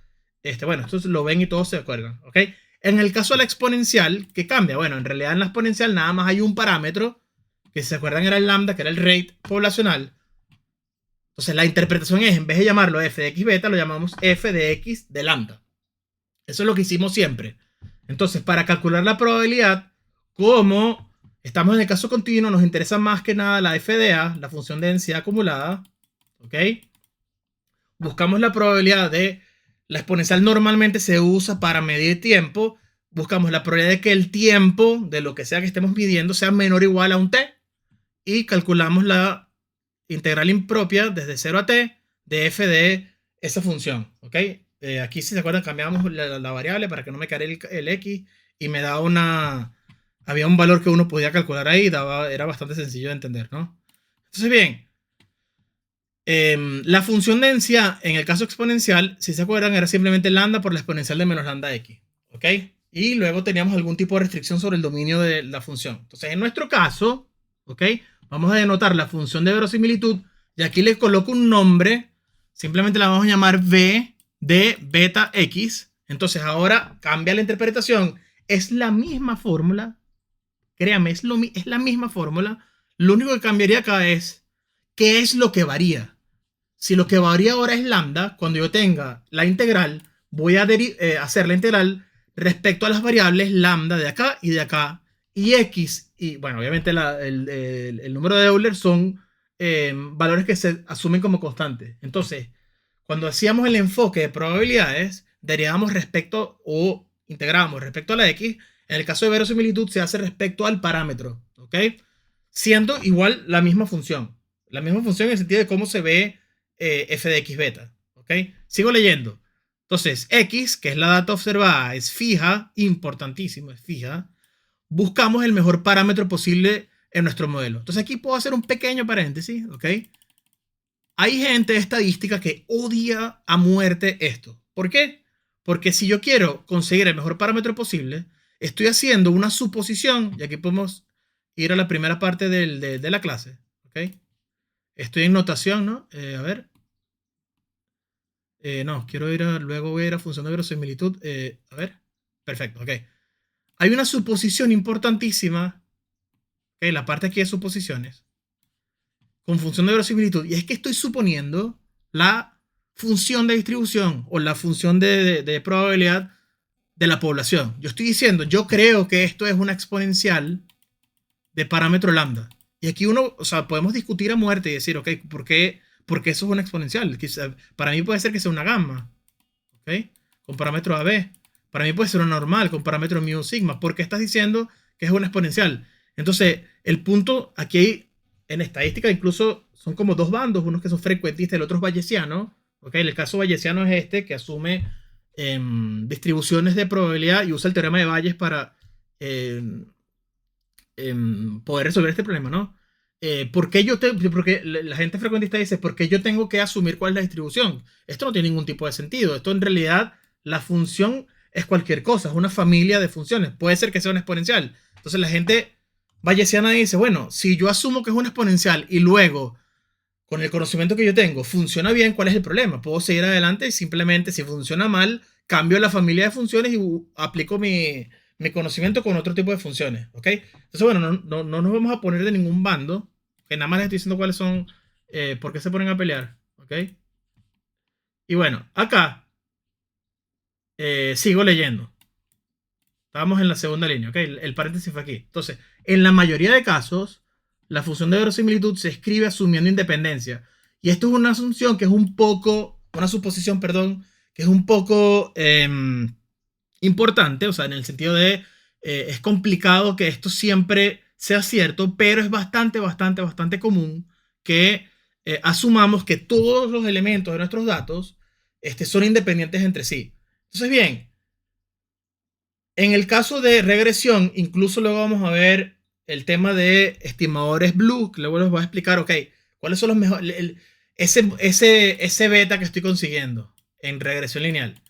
Bueno, esto lo ven y todos se acuerdan, ¿ok? En el caso de la exponencial, ¿qué cambia? Bueno, en realidad en la exponencial nada más hay un parámetro, que si se acuerdan era el lambda, que era el rate poblacional. Entonces la interpretación es, en vez de llamarlo f de x beta, lo llamamos f de x de lambda. Eso es lo que hicimos siempre. Entonces, para calcular la probabilidad, como estamos en el caso continuo, nos interesa más que nada la FDA, la función de densidad acumulada, ¿ok? Buscamos la probabilidad de... La exponencial normalmente se usa para medir tiempo. Buscamos la probabilidad de que el tiempo de lo que sea que estemos midiendo sea menor o igual a un t. Y calculamos la integral impropia desde 0 a t de f de esa función, ¿ok? Aquí, si se acuerdan, cambiamos la variable para que no me quede el x y me da una... Había un valor que uno podía calcular ahí, era bastante sencillo de entender, ¿no? Entonces, bien, La función de densidad, en el caso exponencial, si se acuerdan, era simplemente lambda por la exponencial de menos lambda x. ¿Ok? Y luego teníamos algún tipo de restricción sobre el dominio de la función. Entonces, en nuestro caso, ¿ok? Vamos a denotar la función de verosimilitud. Y aquí le coloco un nombre. Simplemente la vamos a llamar v de beta x. Entonces, ahora cambia la interpretación. Es la misma fórmula. Créame, es la misma fórmula. Lo único que cambiaría acá es qué es lo que varía. Si lo que varía ahora es lambda, cuando yo tenga la integral, voy a hacer la integral respecto a las variables lambda de acá y de acá. Y x, y bueno, obviamente el número de Euler son valores que se asumen como constantes. Entonces, cuando hacíamos el enfoque de probabilidades, derivamos respecto o integramos respecto a la x. En el caso de verosimilitud se hace respecto al parámetro, ¿ok? Siendo igual la misma función. La misma función en el sentido de cómo se ve f de x beta, ¿ok? Sigo leyendo. Entonces, x, que es la data observada, es fija, importantísimo, es fija. Buscamos el mejor parámetro posible en nuestro modelo. Entonces aquí puedo hacer un pequeño paréntesis, ¿ok? Hay gente de estadística que odia a muerte esto. ¿Por qué? Porque si yo quiero conseguir el mejor parámetro posible, estoy haciendo una suposición, y aquí podemos ir a la primera parte de la clase, ¿ok? Estoy en notación, ¿no? A ver. No, quiero ir luego voy a ir a función de verosimilitud. A ver. Perfecto, ok. Hay una suposición importantísima, ¿ok? La parte aquí de suposiciones, con función de verosimilitud, y es que estoy suponiendo la función de distribución o la función de probabilidad de la población. Yo estoy diciendo, yo creo que esto es una exponencial de parámetro lambda. Y aquí o sea, podemos discutir a muerte y decir, ok, ¿por qué eso es una exponencial? Para mí puede ser que sea una gamma, ¿ok? Con parámetro AB. Para mí puede ser una normal con parámetro mu sigma. ¿Por qué estás diciendo que es una exponencial? Entonces, el punto aquí en estadística incluso son como dos bandos, unos que son frecuentistas y el otro es bayesiano. ¿Ok? El caso bayesiano es este, que asume distribuciones de probabilidad y usa el teorema de Bayes para poder resolver este problema, ¿no? Porque la gente frecuentista dice, ¿por qué yo tengo que asumir cuál es la distribución? Esto no tiene ningún tipo de sentido. Esto en realidad, la función es cualquier cosa, es una familia de funciones. Puede ser que sea una exponencial. Entonces la gente bayesiana dice, bueno, si yo asumo que es una exponencial y luego, con el conocimiento que yo tengo, funciona bien, ¿cuál es el problema? Puedo seguir adelante y simplemente, si funciona mal, cambio la familia de funciones y aplico mi conocimiento con otro tipo de funciones, ¿ok? Entonces, bueno, no nos vamos a poner de ningún bando, que nada más les estoy diciendo cuáles son, por qué se ponen a pelear, ¿ok? Y bueno, acá sigo leyendo. Estábamos en la segunda línea, ¿ok? El paréntesis fue aquí. Entonces, en la mayoría de casos, la función de verosimilitud se escribe asumiendo independencia. Y esto es una asunción que es un poco, una suposición, perdón, que es un poco importante, o sea, en el sentido de, es complicado que esto siempre sea cierto, pero es bastante común que asumamos que todos los elementos de nuestros datos son independientes entre sí. Entonces, bien, en el caso de regresión, incluso luego vamos a ver el tema de estimadores Blue, que luego les voy a explicar, ok, cuáles son los mejores, ese beta que estoy consiguiendo en regresión lineal.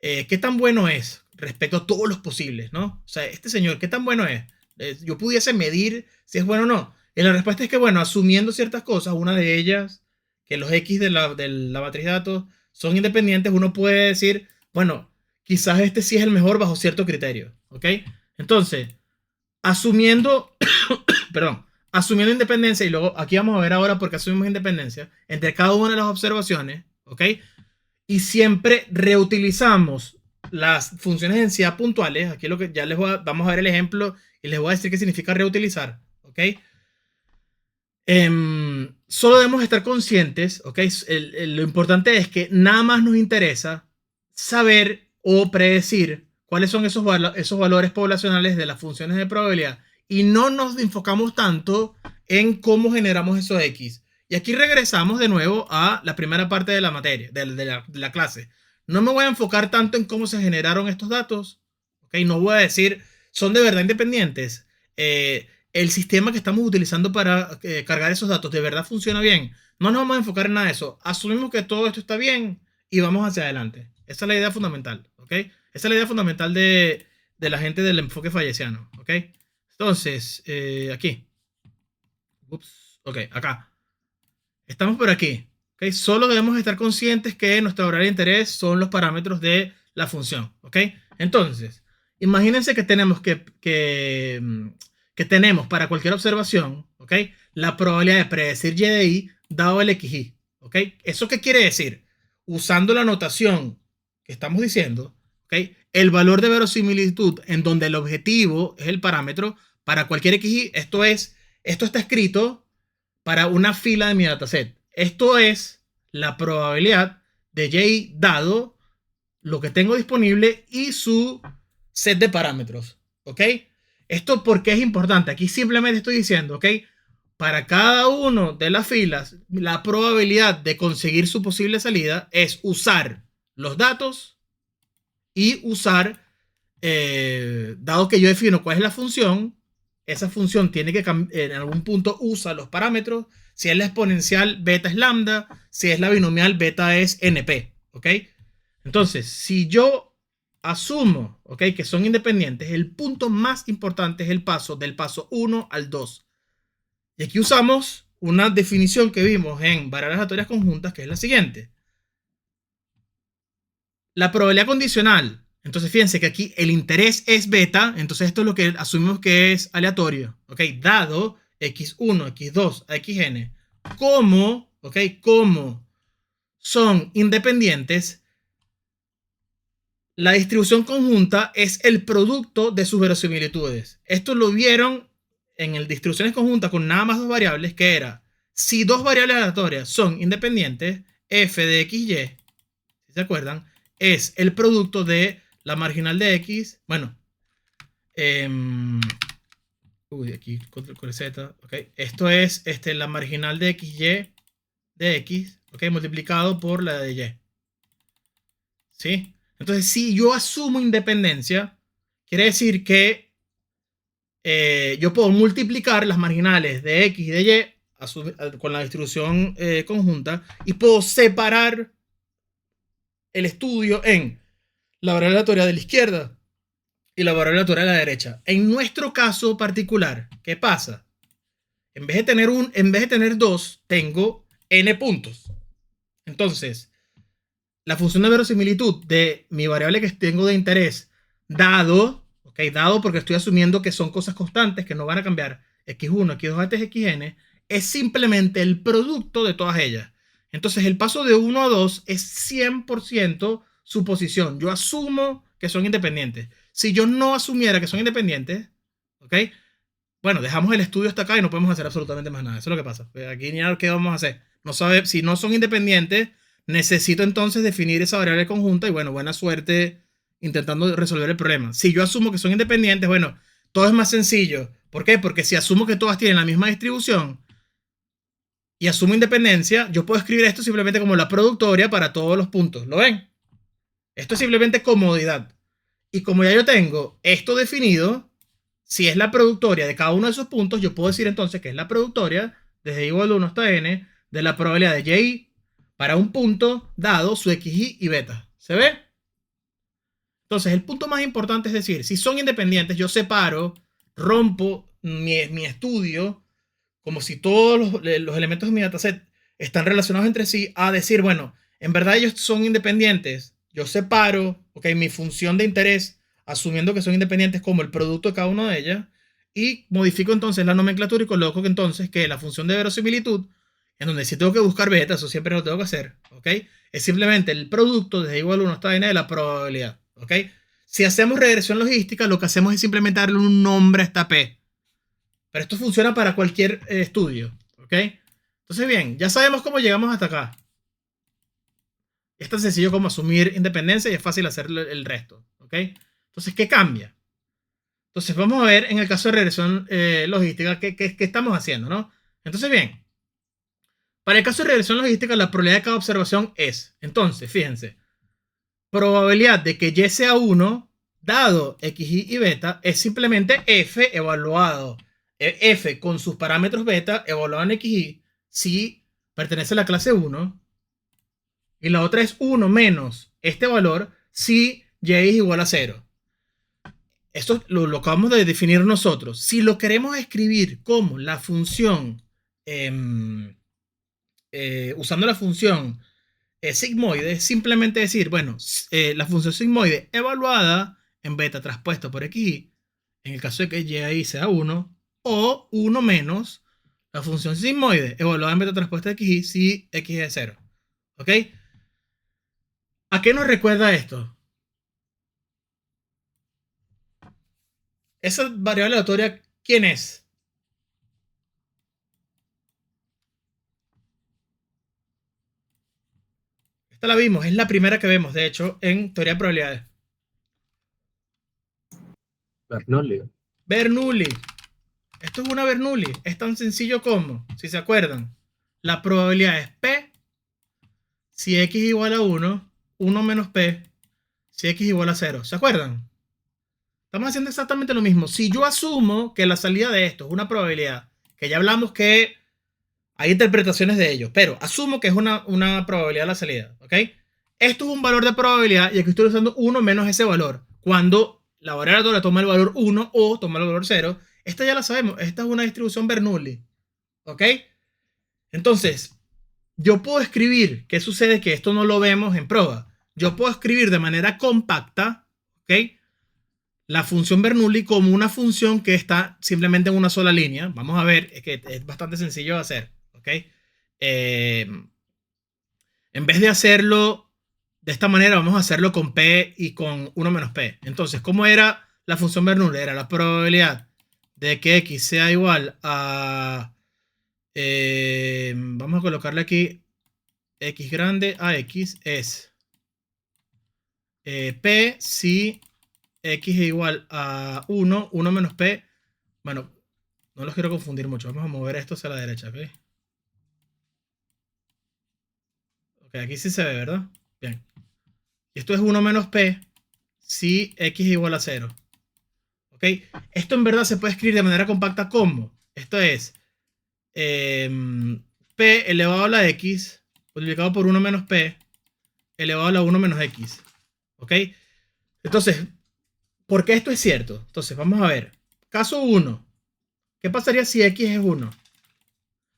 ¿Qué tan bueno es respecto a todos los posibles, ¿no? O sea, este señor, ¿qué tan bueno es? Yo pudiese medir si es bueno o no. Y la respuesta es que, bueno, asumiendo ciertas cosas, una de ellas, que los X de la matriz de datos son independientes, uno puede decir, bueno, quizás este sí es el mejor bajo cierto criterio, ¿ok? Entonces, asumiendo, perdón, asumiendo independencia, y luego aquí vamos a ver ahora por qué asumimos independencia, entre cada una de las observaciones, ¿ok? Y siempre reutilizamos las funciones de densidad puntuales. Aquí lo que ya vamos a ver el ejemplo y les voy a decir qué significa reutilizar, ¿ok? Solo debemos estar conscientes, ¿ok? Lo importante es que nada más nos interesa saber o predecir cuáles son esos valores poblacionales de las funciones de probabilidad y no nos enfocamos tanto en cómo generamos esos X. Y aquí regresamos de nuevo a la primera parte de la materia, de la clase. No me voy a enfocar tanto en cómo se generaron estos datos, ¿ok? No voy a decir, son de verdad independientes. el sistema que estamos utilizando para cargar esos datos de verdad funciona bien. No nos vamos a enfocar en nada de eso. Asumimos que todo esto está bien y vamos hacia adelante. Esa es la idea fundamental, ¿ok? Esa es la idea fundamental de la gente del enfoque falleciano, ¿ok? Entonces, aquí. Ups, ok, acá. Estamos por aquí. ¿Okay? Solo debemos estar conscientes que nuestra variable de interés son los parámetros de la función. ¿Ok? Entonces, imagínense que tenemos que tenemos para cualquier observación, ¿ok? La probabilidad de predecir y de i dado el xy. ¿Ok? ¿Eso qué quiere decir? Usando la notación que estamos diciendo, ¿ok? El valor de verosimilitud en donde el objetivo es el parámetro para cualquier xy. Esto está escrito para una fila de mi dataset. Esto es la probabilidad de y dado lo que tengo disponible y su set de parámetros. ¿Ok? Esto porque es importante. Aquí simplemente estoy diciendo, ¿ok? Para cada uno de las filas, la probabilidad de conseguir su posible salida es usar los datos y usar, dado que yo defino cuál es la función, esa función tiene que en algún punto usa los parámetros. Si es la exponencial, beta es lambda. Si es la binomial, beta es np. ¿Ok? Entonces, si yo asumo, ¿ok?, que son independientes, el punto más importante es el paso del paso 1 al 2. Y aquí usamos una definición que vimos en variables aleatorias conjuntas, que es la siguiente. La probabilidad condicional. Entonces, fíjense que aquí el interés es beta. Entonces, esto es lo que asumimos que es aleatorio. ¿Ok? Dado x1, x2 a xn. Como, ¿ok?, como son independientes, la distribución conjunta es el producto de sus verosimilitudes. Esto lo vieron en el distribuciones conjuntas con nada más dos variables, que era, si dos variables aleatorias son independientes, f de xy, si se acuerdan, es el producto de la marginal de x, bueno, aquí con z, ok, esto es la marginal de xy de x, ok, multiplicado por la de y, ¿sí? Entonces, si yo asumo independencia, quiere decir que yo puedo multiplicar las marginales de x y de y con la distribución conjunta, y puedo separar el estudio en la variable aleatoria de la izquierda y la variable aleatoria de la derecha. En nuestro caso particular, ¿qué pasa? En vez de tener dos, tengo n puntos. Entonces, la función de verosimilitud de mi variable que tengo de interés, dado porque estoy asumiendo que son cosas constantes que no van a cambiar, x1, x2 hasta xn, es simplemente el producto de todas ellas. Entonces, el paso de 1 a 2 es 100% suposición. Yo asumo que son independientes. Si yo no asumiera que son independientes, ¿ok? Bueno, dejamos el estudio hasta acá y no podemos hacer absolutamente más nada. Eso es lo que pasa. Aquí ni nada, ¿qué vamos a hacer? No sabe, si no son independientes, necesito entonces definir esa variable conjunta y bueno, buena suerte intentando resolver el problema. Si yo asumo que son independientes, bueno, todo es más sencillo. ¿Por qué? Porque si asumo que todas tienen la misma distribución y asumo independencia, yo puedo escribir esto simplemente como la productoria para todos los puntos. ¿Lo ven? Esto es simplemente comodidad. Y como ya yo tengo esto definido, si es la productoria de cada uno de esos puntos, yo puedo decir entonces que es la productoria desde igual a 1 hasta n de la probabilidad de y para un punto dado su xy y beta. ¿Se ve? Entonces, el punto más importante es decir, si son independientes, yo separo, rompo mi estudio como si todos los elementos de mi dataset están relacionados entre sí, a decir, bueno, en verdad ellos son independientes. Yo separo, mi función de interés, asumiendo que son independientes como el producto de cada una de ellas, y modifico entonces la nomenclatura y coloco que entonces que la función de verosimilitud, en donde si tengo que buscar beta, eso siempre lo tengo que hacer, ¿ok? Es simplemente el producto desde igual a 1 hasta n de la probabilidad, ¿ok? Si hacemos regresión logística, lo que hacemos es simplemente darle un nombre a esta P. Pero esto funciona para cualquier estudio, ¿ok? Entonces, bien, ya sabemos cómo llegamos hasta acá. Es tan sencillo como asumir independencia y es fácil hacer el resto, ¿ok? Entonces, ¿qué cambia? Entonces, vamos a ver en el caso de regresión logística qué estamos haciendo, ¿no? Entonces, bien, para el caso de regresión logística, la probabilidad de cada observación es, entonces, fíjense, probabilidad de que y sea 1 dado xy y beta es simplemente f evaluado f con sus parámetros beta evaluado en xy si pertenece a la clase 1. Y la otra es 1 menos este valor si y es igual a 0. Esto lo acabamos de definir nosotros. Si lo queremos escribir como la función, usando la función sigmoide, es simplemente decir, bueno, la función sigmoide evaluada en beta traspuesto por xy, en el caso de que y sea 1, o 1 menos la función sigmoide evaluada en beta traspuesto de xy si x es 0. ¿Ok? ¿A qué nos recuerda esto? Esa variable aleatoria, ¿quién es? Esta la vimos, es la primera que vemos, de hecho, en teoría de probabilidades. Bernoulli. Bernoulli. Esto es una Bernoulli. Es tan sencillo como, si se acuerdan, la probabilidad es P si x igual a 1, 1 menos P si x igual a 0. ¿Se acuerdan? Estamos haciendo exactamente lo mismo. Si yo asumo que la salida de esto es una probabilidad, que ya hablamos que hay interpretaciones de ello, pero asumo que es una probabilidad la salida, ¿ok? Esto es un valor de probabilidad y aquí estoy usando 1 menos ese valor. Cuando la variable aleatoria toma el valor 1 o toma el valor 0, esta ya la sabemos. Esta es una distribución Bernoulli, ¿ok? Entonces, yo puedo escribir, ¿qué sucede? Que esto no lo vemos en prueba. Yo puedo escribir de manera compacta, ¿ok? La función Bernoulli como una función que está simplemente en una sola línea. Vamos a ver, es que es bastante sencillo de hacer, ¿ok? En vez de hacerlo de esta manera, vamos a hacerlo con P y con 1 menos P. Entonces, ¿cómo era la función Bernoulli? Era la probabilidad de que x sea igual a... vamos a colocarle aquí x grande a x es P si x es igual a 1, 1 menos P. Bueno, no los quiero confundir mucho. Vamos a mover esto hacia la derecha, ¿ok? Ok, aquí sí se ve, ¿verdad? Bien. Y esto es 1 menos P si x es igual a 0. ¿Ok? Esto en verdad se puede escribir de manera compacta como. Esto es P elevado a la x multiplicado por 1 menos P elevado a la 1 menos x. ¿Ok? Entonces, ¿por qué esto es cierto? Entonces, vamos a ver. Caso 1. ¿Qué pasaría si x es 1?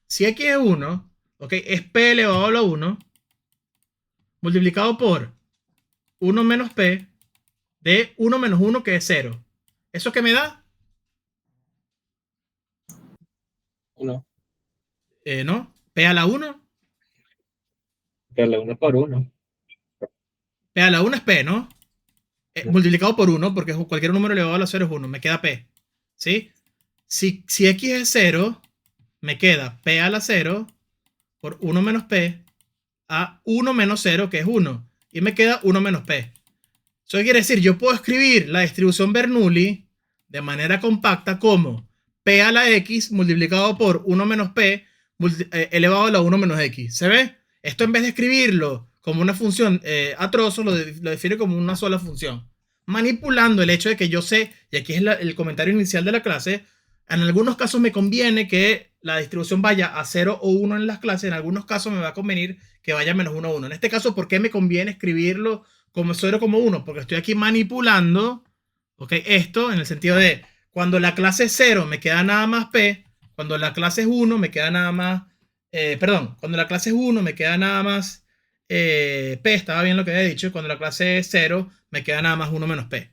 Si x es 1, ¿ok? Es P elevado a la 1 multiplicado por 1 menos P de 1 menos 1 que es 0. ¿Eso qué me da? 1. ¿No? P a la 1. Darle 1 por 1. P a la 1 es P, ¿no? Sí. Multiplicado por 1, porque cualquier número elevado a la 0 es 1. Me queda P. ¿Sí? Si x es 0, me queda P a la 0 por 1 menos P a 1 menos 0, que es 1. Y me queda 1 menos P. Eso quiere decir, yo puedo escribir la distribución Bernoulli de manera compacta como P a la X multiplicado por 1 menos P elevado a la 1 menos X. ¿Se ve? Esto en vez de escribirlo como una función a trozos, lo define como una sola función. Manipulando el hecho de que yo sé, y aquí es el comentario inicial de la clase, en algunos casos me conviene que la distribución vaya a 0 o 1 en las clases, en algunos casos me va a convenir que vaya a menos 1 o 1. En este caso, ¿por qué me conviene escribirlo como 0 como 1? Porque estoy aquí manipulando, ¿ok? Esto en el sentido de cuando la clase es 0 me queda nada más P, cuando la clase es 1 me queda nada más, cuando la clase es 1 me queda nada más P, estaba bien lo que había dicho, cuando la clase es 0 me queda nada más 1 menos P.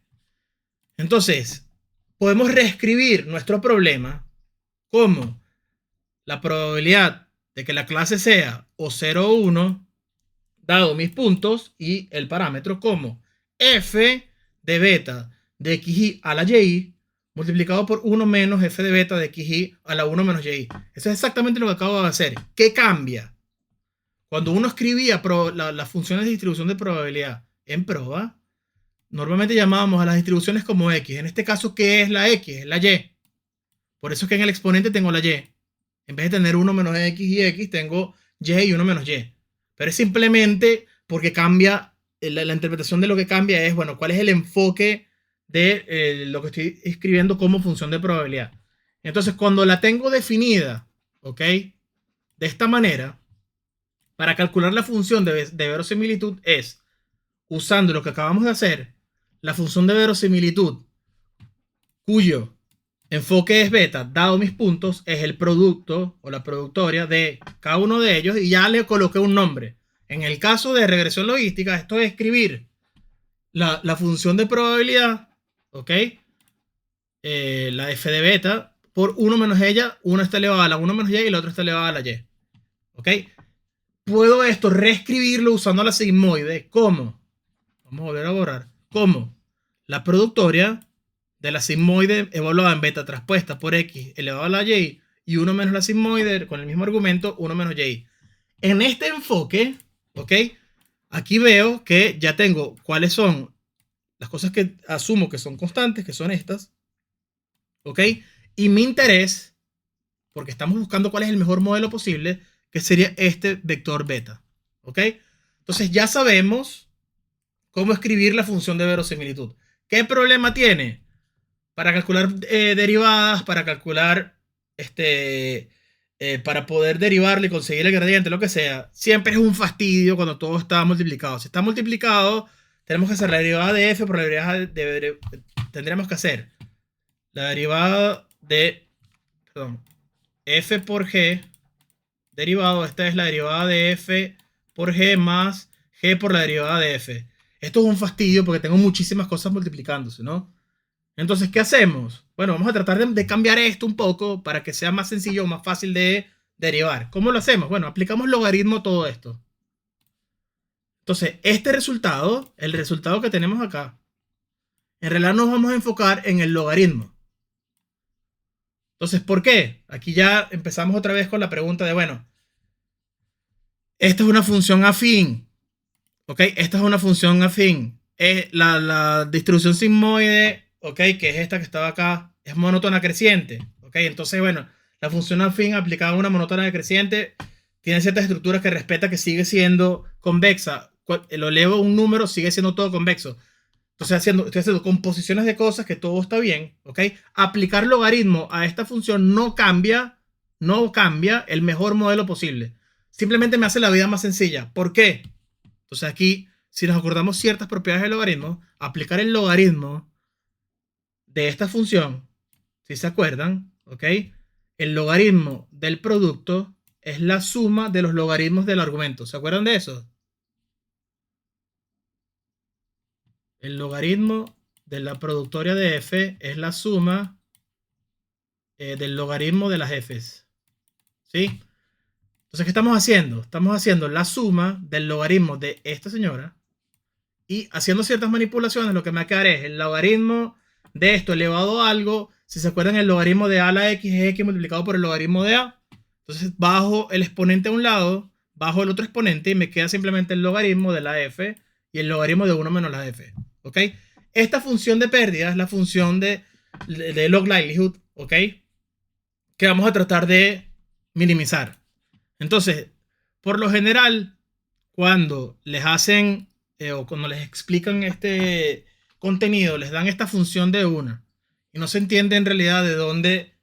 Entonces, podemos reescribir nuestro problema como la probabilidad de que la clase sea o 0 o 1, dado mis puntos y el parámetro como f de beta de xy a la y multiplicado por 1 menos f de beta de xy a la 1 menos y. Eso es exactamente lo que acabo de hacer. ¿Qué cambia? Cuando uno escribía las funciones de distribución de probabilidad en proba, normalmente llamábamos a las distribuciones como x. En este caso, ¿qué es la x? Es la y. Por eso es que en el exponente tengo la y. En vez de tener 1 menos x y x, tengo y 1 menos y. Pero es simplemente porque cambia, la interpretación de lo que cambia es, bueno, cuál es el enfoque de lo que estoy escribiendo como función de probabilidad. Entonces, cuando la tengo definida, ¿ok? De esta manera, para calcular la función de verosimilitud es, usando lo que acabamos de hacer, la función de verosimilitud, cuyo enfoque es beta, dado mis puntos, es el producto o la productoria de cada uno de ellos y ya le coloqué un nombre. En el caso de regresión logística, esto es escribir la función de probabilidad, ¿ok? La f de beta por 1 menos ella, uno está elevado a la 1 menos y y el otro está elevado a la y. ¿Ok? Puedo esto reescribirlo usando la sigmoide como, vamos a volver a borrar, como la productoria de la sigmoide evaluada en beta traspuesta por x elevado a la y 1 menos la sigmoide con el mismo argumento 1 menos y. En este enfoque, ¿ok? Aquí veo que ya tengo cuáles son las cosas que asumo que son constantes, que son estas, ¿ok? Y mi interés, porque estamos buscando cuál es el mejor modelo posible, que sería este vector beta, ¿ok? Entonces ya sabemos cómo escribir la función de verosimilitud. ¿Qué problema tiene? Para calcular derivadas, para calcular, para poder derivarle y conseguir el gradiente, lo que sea, siempre es un fastidio cuando todo está multiplicado. Si está multiplicado, tenemos que hacer la derivada de f por la derivada de... Tendríamos que hacer la derivada de... Perdón. F por g derivado, esta es la derivada de f por g más g por la derivada de f. Esto es un fastidio porque tengo muchísimas cosas multiplicándose, ¿no? Entonces, ¿qué hacemos? Bueno, vamos a tratar de cambiar esto un poco para que sea más sencillo, más fácil de derivar. ¿Cómo lo hacemos? Bueno, aplicamos logaritmo a todo esto. Entonces, este resultado, el resultado que tenemos acá, en realidad nos vamos a enfocar en el logaritmo. Entonces, ¿por qué? Aquí ya empezamos otra vez con la pregunta de, bueno, esta es una función afín. ¿Ok? Esta es una función afín. La distribución sigmoide, ¿ok? Que es esta que estaba acá, es monótona creciente. ¿Ok? Entonces, bueno, la función afín aplicada a una monótona decreciente tiene ciertas estructuras que respeta que sigue siendo convexa. Lo elevo a un número, sigue siendo todo convexo. Entonces estoy haciendo composiciones de cosas que todo está bien, ¿ok? Aplicar logaritmo a esta función no cambia el mejor modelo posible. Simplemente me hace la vida más sencilla. ¿Por qué? Entonces aquí, si nos acordamos ciertas propiedades del logaritmo, aplicar el logaritmo de esta función, si se acuerdan, ¿ok? El logaritmo del producto es la suma de los logaritmos del argumento. ¿Se acuerdan de eso? El logaritmo de la productoria de f es la suma del logaritmo de las f's. ¿Sí? Entonces, ¿qué estamos haciendo? Estamos haciendo la suma del logaritmo de esta señora y haciendo ciertas manipulaciones. Lo que me va a quedar es el logaritmo de esto elevado a algo. Si se acuerdan, el logaritmo de a a la x es x multiplicado por el logaritmo de a. Entonces, bajo el exponente a un lado, bajo el otro exponente y me queda simplemente el logaritmo de la f y el logaritmo de 1 menos la f. ¿Ok? Esta función de pérdida es la función de log likelihood, ¿ok? Que vamos a tratar de minimizar. Entonces, por lo general, cuando les hacen o cuando les explican este contenido, les dan esta función de una y no se entiende en realidad de dónde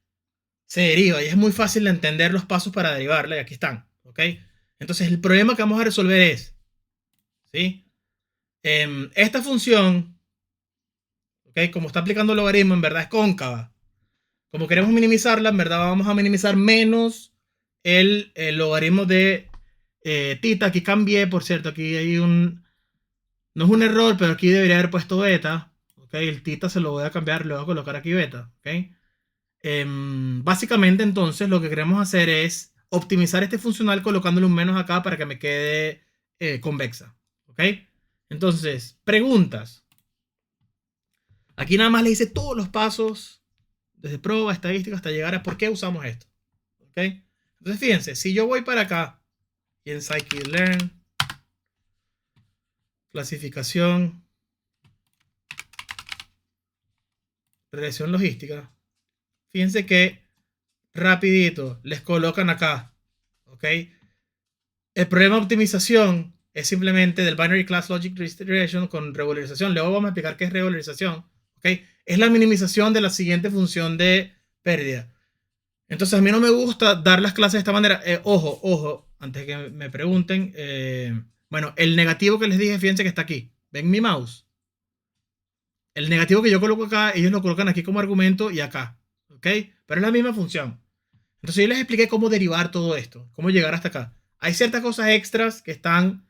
se deriva y es muy fácil de entender los pasos para derivarla y aquí están, ¿ok? Entonces, el problema que vamos a resolver es, ¿sí? Esta función, ¿ok? Como está aplicando el logaritmo, en verdad es cóncava. Como queremos minimizarla, en verdad vamos a minimizar menos el logaritmo de tita. Aquí cambié, por cierto, aquí hay un... No es un error, pero aquí debería haber puesto beta. ¿Ok? El tita se lo voy a cambiar, le voy a colocar aquí beta. ¿Ok? Básicamente, entonces, lo que queremos hacer es optimizar este funcional colocándole un menos acá para que me quede convexa. ¿Ok? Entonces, preguntas. Aquí nada más le hice todos los pasos, desde prueba, estadística, hasta llegar a por qué usamos esto. ¿Ok? Entonces, fíjense, si yo voy para acá y en scikit-learn, clasificación, regresión logística, fíjense que rapidito les colocan acá. ¿Ok? El problema de optimización es simplemente del binary class logic regression con regularización. Luego vamos a explicar qué es regularización. ¿Ok? Es la minimización de la siguiente función de pérdida. Entonces a mí no me gusta dar las clases de esta manera. Ojo, antes que me pregunten. Bueno, el negativo que les dije, fíjense que está aquí. ¿Ven mi mouse? El negativo que yo coloco acá, ellos lo colocan aquí como argumento y acá. ¿Ok? Pero es la misma función. Entonces yo les expliqué cómo derivar todo esto, cómo llegar hasta acá. Hay ciertas cosas extras que están,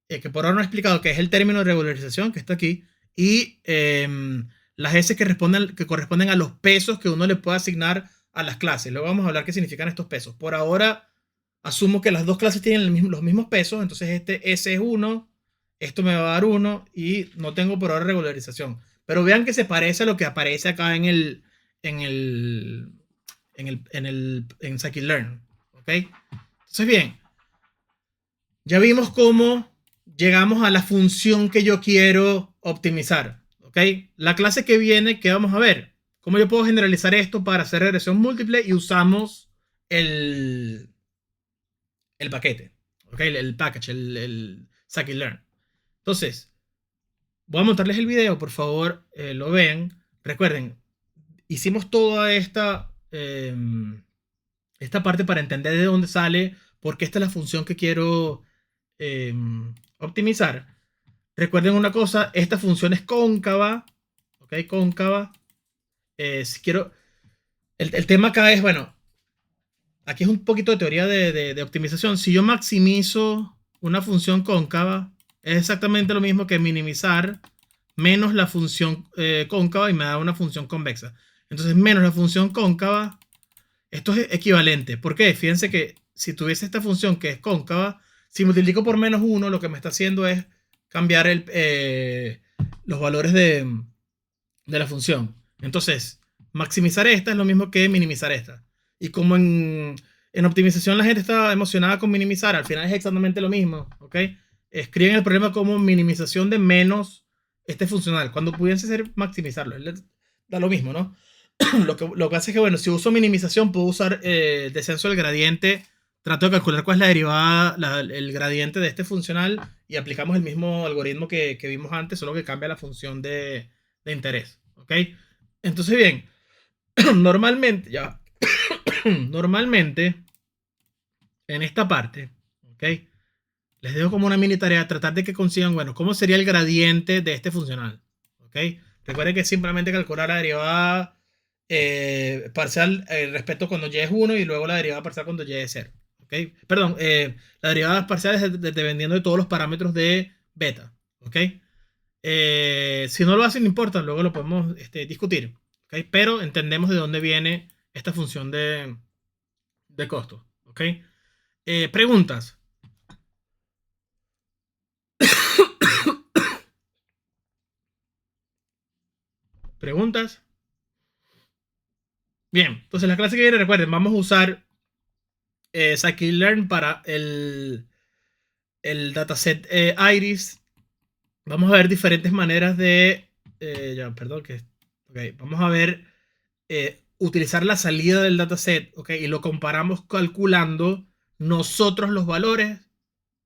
que por ahora no he explicado, que es el término de regularización, que está aquí, y las S que corresponden a los pesos que uno le puede asignar a las clases. Luego vamos a hablar qué significan estos pesos. Por ahora, asumo que las dos clases tienen los mismos pesos, entonces este S es 1, esto me va a dar 1, y no tengo por ahora regularización. Pero vean que se parece a lo que aparece acá en Scikit-learn. ¿Ok? Entonces, bien, ya vimos cómo llegamos a la función que yo quiero optimizar. ¿Ok? La clase que viene, ¿qué vamos a ver? ¿Cómo yo puedo generalizar esto para hacer regresión múltiple? Y usamos el paquete. ¿Ok? El package, el Scikit-learn. Entonces, voy a montarles el video, por favor, lo vean. Recuerden, hicimos toda esta parte para entender de dónde sale, porque esta es la función que quiero optimizar. Recuerden una cosa, esta función es cóncava, ¿ok? Cóncava. Si quiero, el tema acá es, bueno, aquí es un poquito de teoría de optimización. Si yo maximizo una función cóncava, es exactamente lo mismo que minimizar menos la función cóncava y me da una función convexa. Entonces, menos la función cóncava, esto es equivalente. ¿Por qué? Fíjense que si tuviese esta función que es cóncava, si multiplico por menos 1, lo que me está haciendo es cambiar los valores de la función. Entonces, maximizar esta es lo mismo que minimizar esta. Y como en optimización la gente está emocionada con minimizar, al final es exactamente lo mismo. ¿Ok? Escriben el problema como minimización de menos este funcional, cuando pudiese ser maximizarlo. Da lo mismo, ¿no? Lo que hace es que, bueno, si uso minimización, puedo usar descenso del gradiente. Trato de calcular cuál es la derivada, el gradiente de este funcional, y aplicamos el mismo algoritmo que vimos antes, solo que cambia la función de interés. ¿Ok? Entonces, bien, normalmente, en esta parte, ¿ok? Les dejo como una mini tarea, tratar de que consigan, bueno, cómo sería el gradiente de este funcional. ¿Ok? Recuerden que es simplemente calcular la derivada parcial respecto cuando y es 1 y luego la derivada parcial cuando y es 0. ¿Ok? Perdón, la derivada parcial es dependiendo de todos los parámetros de beta. ¿Ok? Si no lo hacen, no importa, luego lo podemos discutir. ¿Ok? Pero entendemos de dónde viene esta función de costo. ¿Ok? Preguntas. ¿Preguntas? Bien, entonces la clase que viene, recuerden, vamos a usar Scikit-learn para el dataset Iris. Vamos a ver diferentes maneras de... vamos a ver utilizar la salida del dataset, ¿ok? Y lo comparamos calculando nosotros los valores,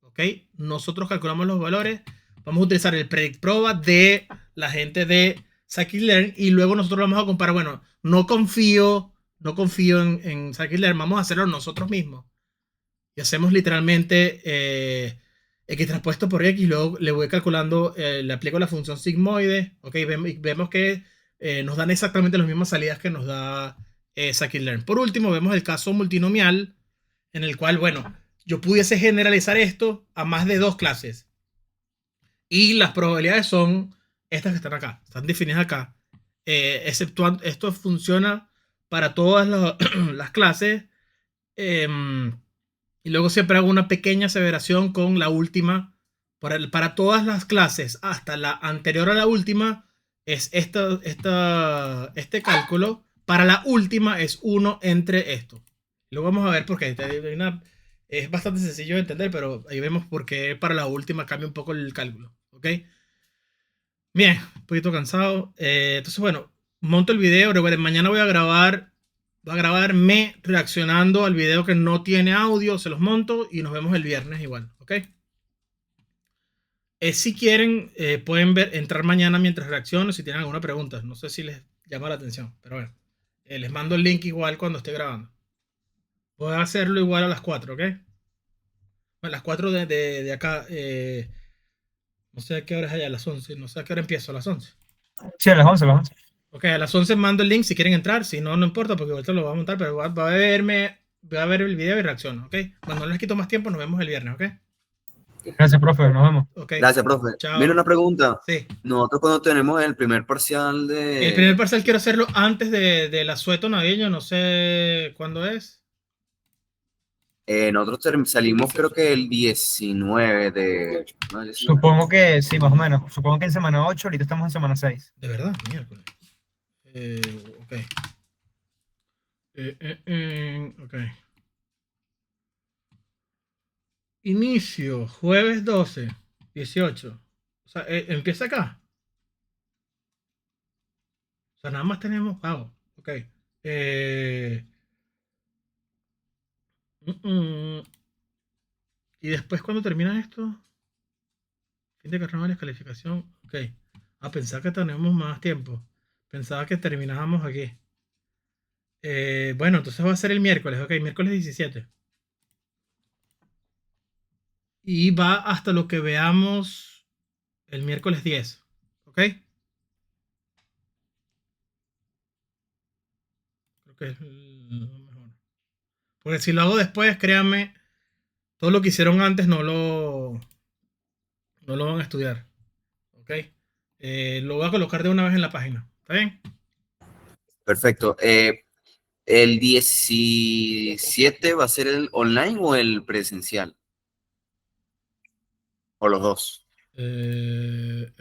¿ok? Nosotros calculamos los valores. Vamos a utilizar el predict proba de la gente de Scikit-learn y luego nosotros vamos a comparar, bueno, no confío en Scikit-learn, vamos a hacerlo nosotros mismos. Y hacemos literalmente x transpuesto por x, luego le voy calculando, le aplico la función sigmoide, ok, vemos que nos dan exactamente las mismas salidas que nos da Scikit-learn. Por último, vemos el caso multinomial, en el cual, bueno, yo pudiese generalizar esto a más de 2 clases. Y las probabilidades son estas que están acá, están definidas acá. Exceptuando, esto funciona para todas las clases. Y luego siempre hago una pequeña aseveración con la última. Para todas las clases hasta la anterior a la última es este cálculo. Para la última es 1 entre esto. Luego vamos a ver por qué. Es bastante sencillo de entender, pero ahí vemos por qué para la última cambia un poco el cálculo. ¿Ok? Bien, un poquito cansado. Entonces, bueno, monto el video. Recuerden, mañana voy a grabarme reaccionando al video que no tiene audio. Se los monto y nos vemos el viernes igual. ¿Ok? Si quieren, pueden entrar mañana mientras reacciono si tienen alguna pregunta. No sé si les llama la atención, pero bueno. Les mando el link igual cuando esté grabando. Voy a hacerlo igual a las 4, ¿ok? A las 4 de acá. No sé a qué hora es allá, a las 11. No sé a qué hora empiezo, a las 11. Sí, a las 11, a las 11. Ok, a las 11 mando el link si quieren entrar. Si no, no importa porque ahorita lo voy a montar, pero voy a ver el video y reacciono, ¿ok? Bueno, no les quito más tiempo, nos vemos el viernes, ¿ok? Gracias, profe, nos vemos. Ok. Gracias, profe. Chao. Mira una pregunta. Sí. Nosotros cuando tenemos el primer parcial El primer de... parcial quiero hacerlo antes del asueto navideño, no sé cuándo es. nosotros salimos creo que el 19 de... ¿no? El 19. Supongo que sí, más o menos. Supongo que en semana 8, ahorita estamos en semana 6. De verdad, miércoles. Ok. Ok. Inicio, jueves 12, 18. O sea, empieza acá. O sea, nada más tenemos pago. Ok. Y después, cuando termina esto, fin de carnaval, calificación. Ok. Pensaba que tenemos más tiempo. Pensaba que terminábamos aquí. Bueno, entonces va a ser el miércoles. Ok, miércoles 17. Y va hasta lo que veamos el miércoles 10. ¿Ok? Creo que es lo mejor. Porque si lo hago después, créanme, todo lo que hicieron antes no lo van a estudiar. ¿Ok? Lo voy a colocar de una vez en la página. ¿Está bien? Perfecto. ¿El 17 va a ser el online o el presencial? ¿O los dos? Buena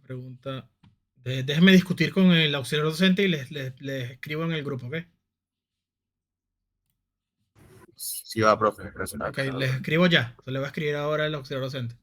pregunta. Déjenme discutir con el auxiliar docente y les escribo en el grupo, ¿ok? Sí va, profe. Gracias. Ok, les escribo ya. Se le va a escribir ahora el auxiliar docente.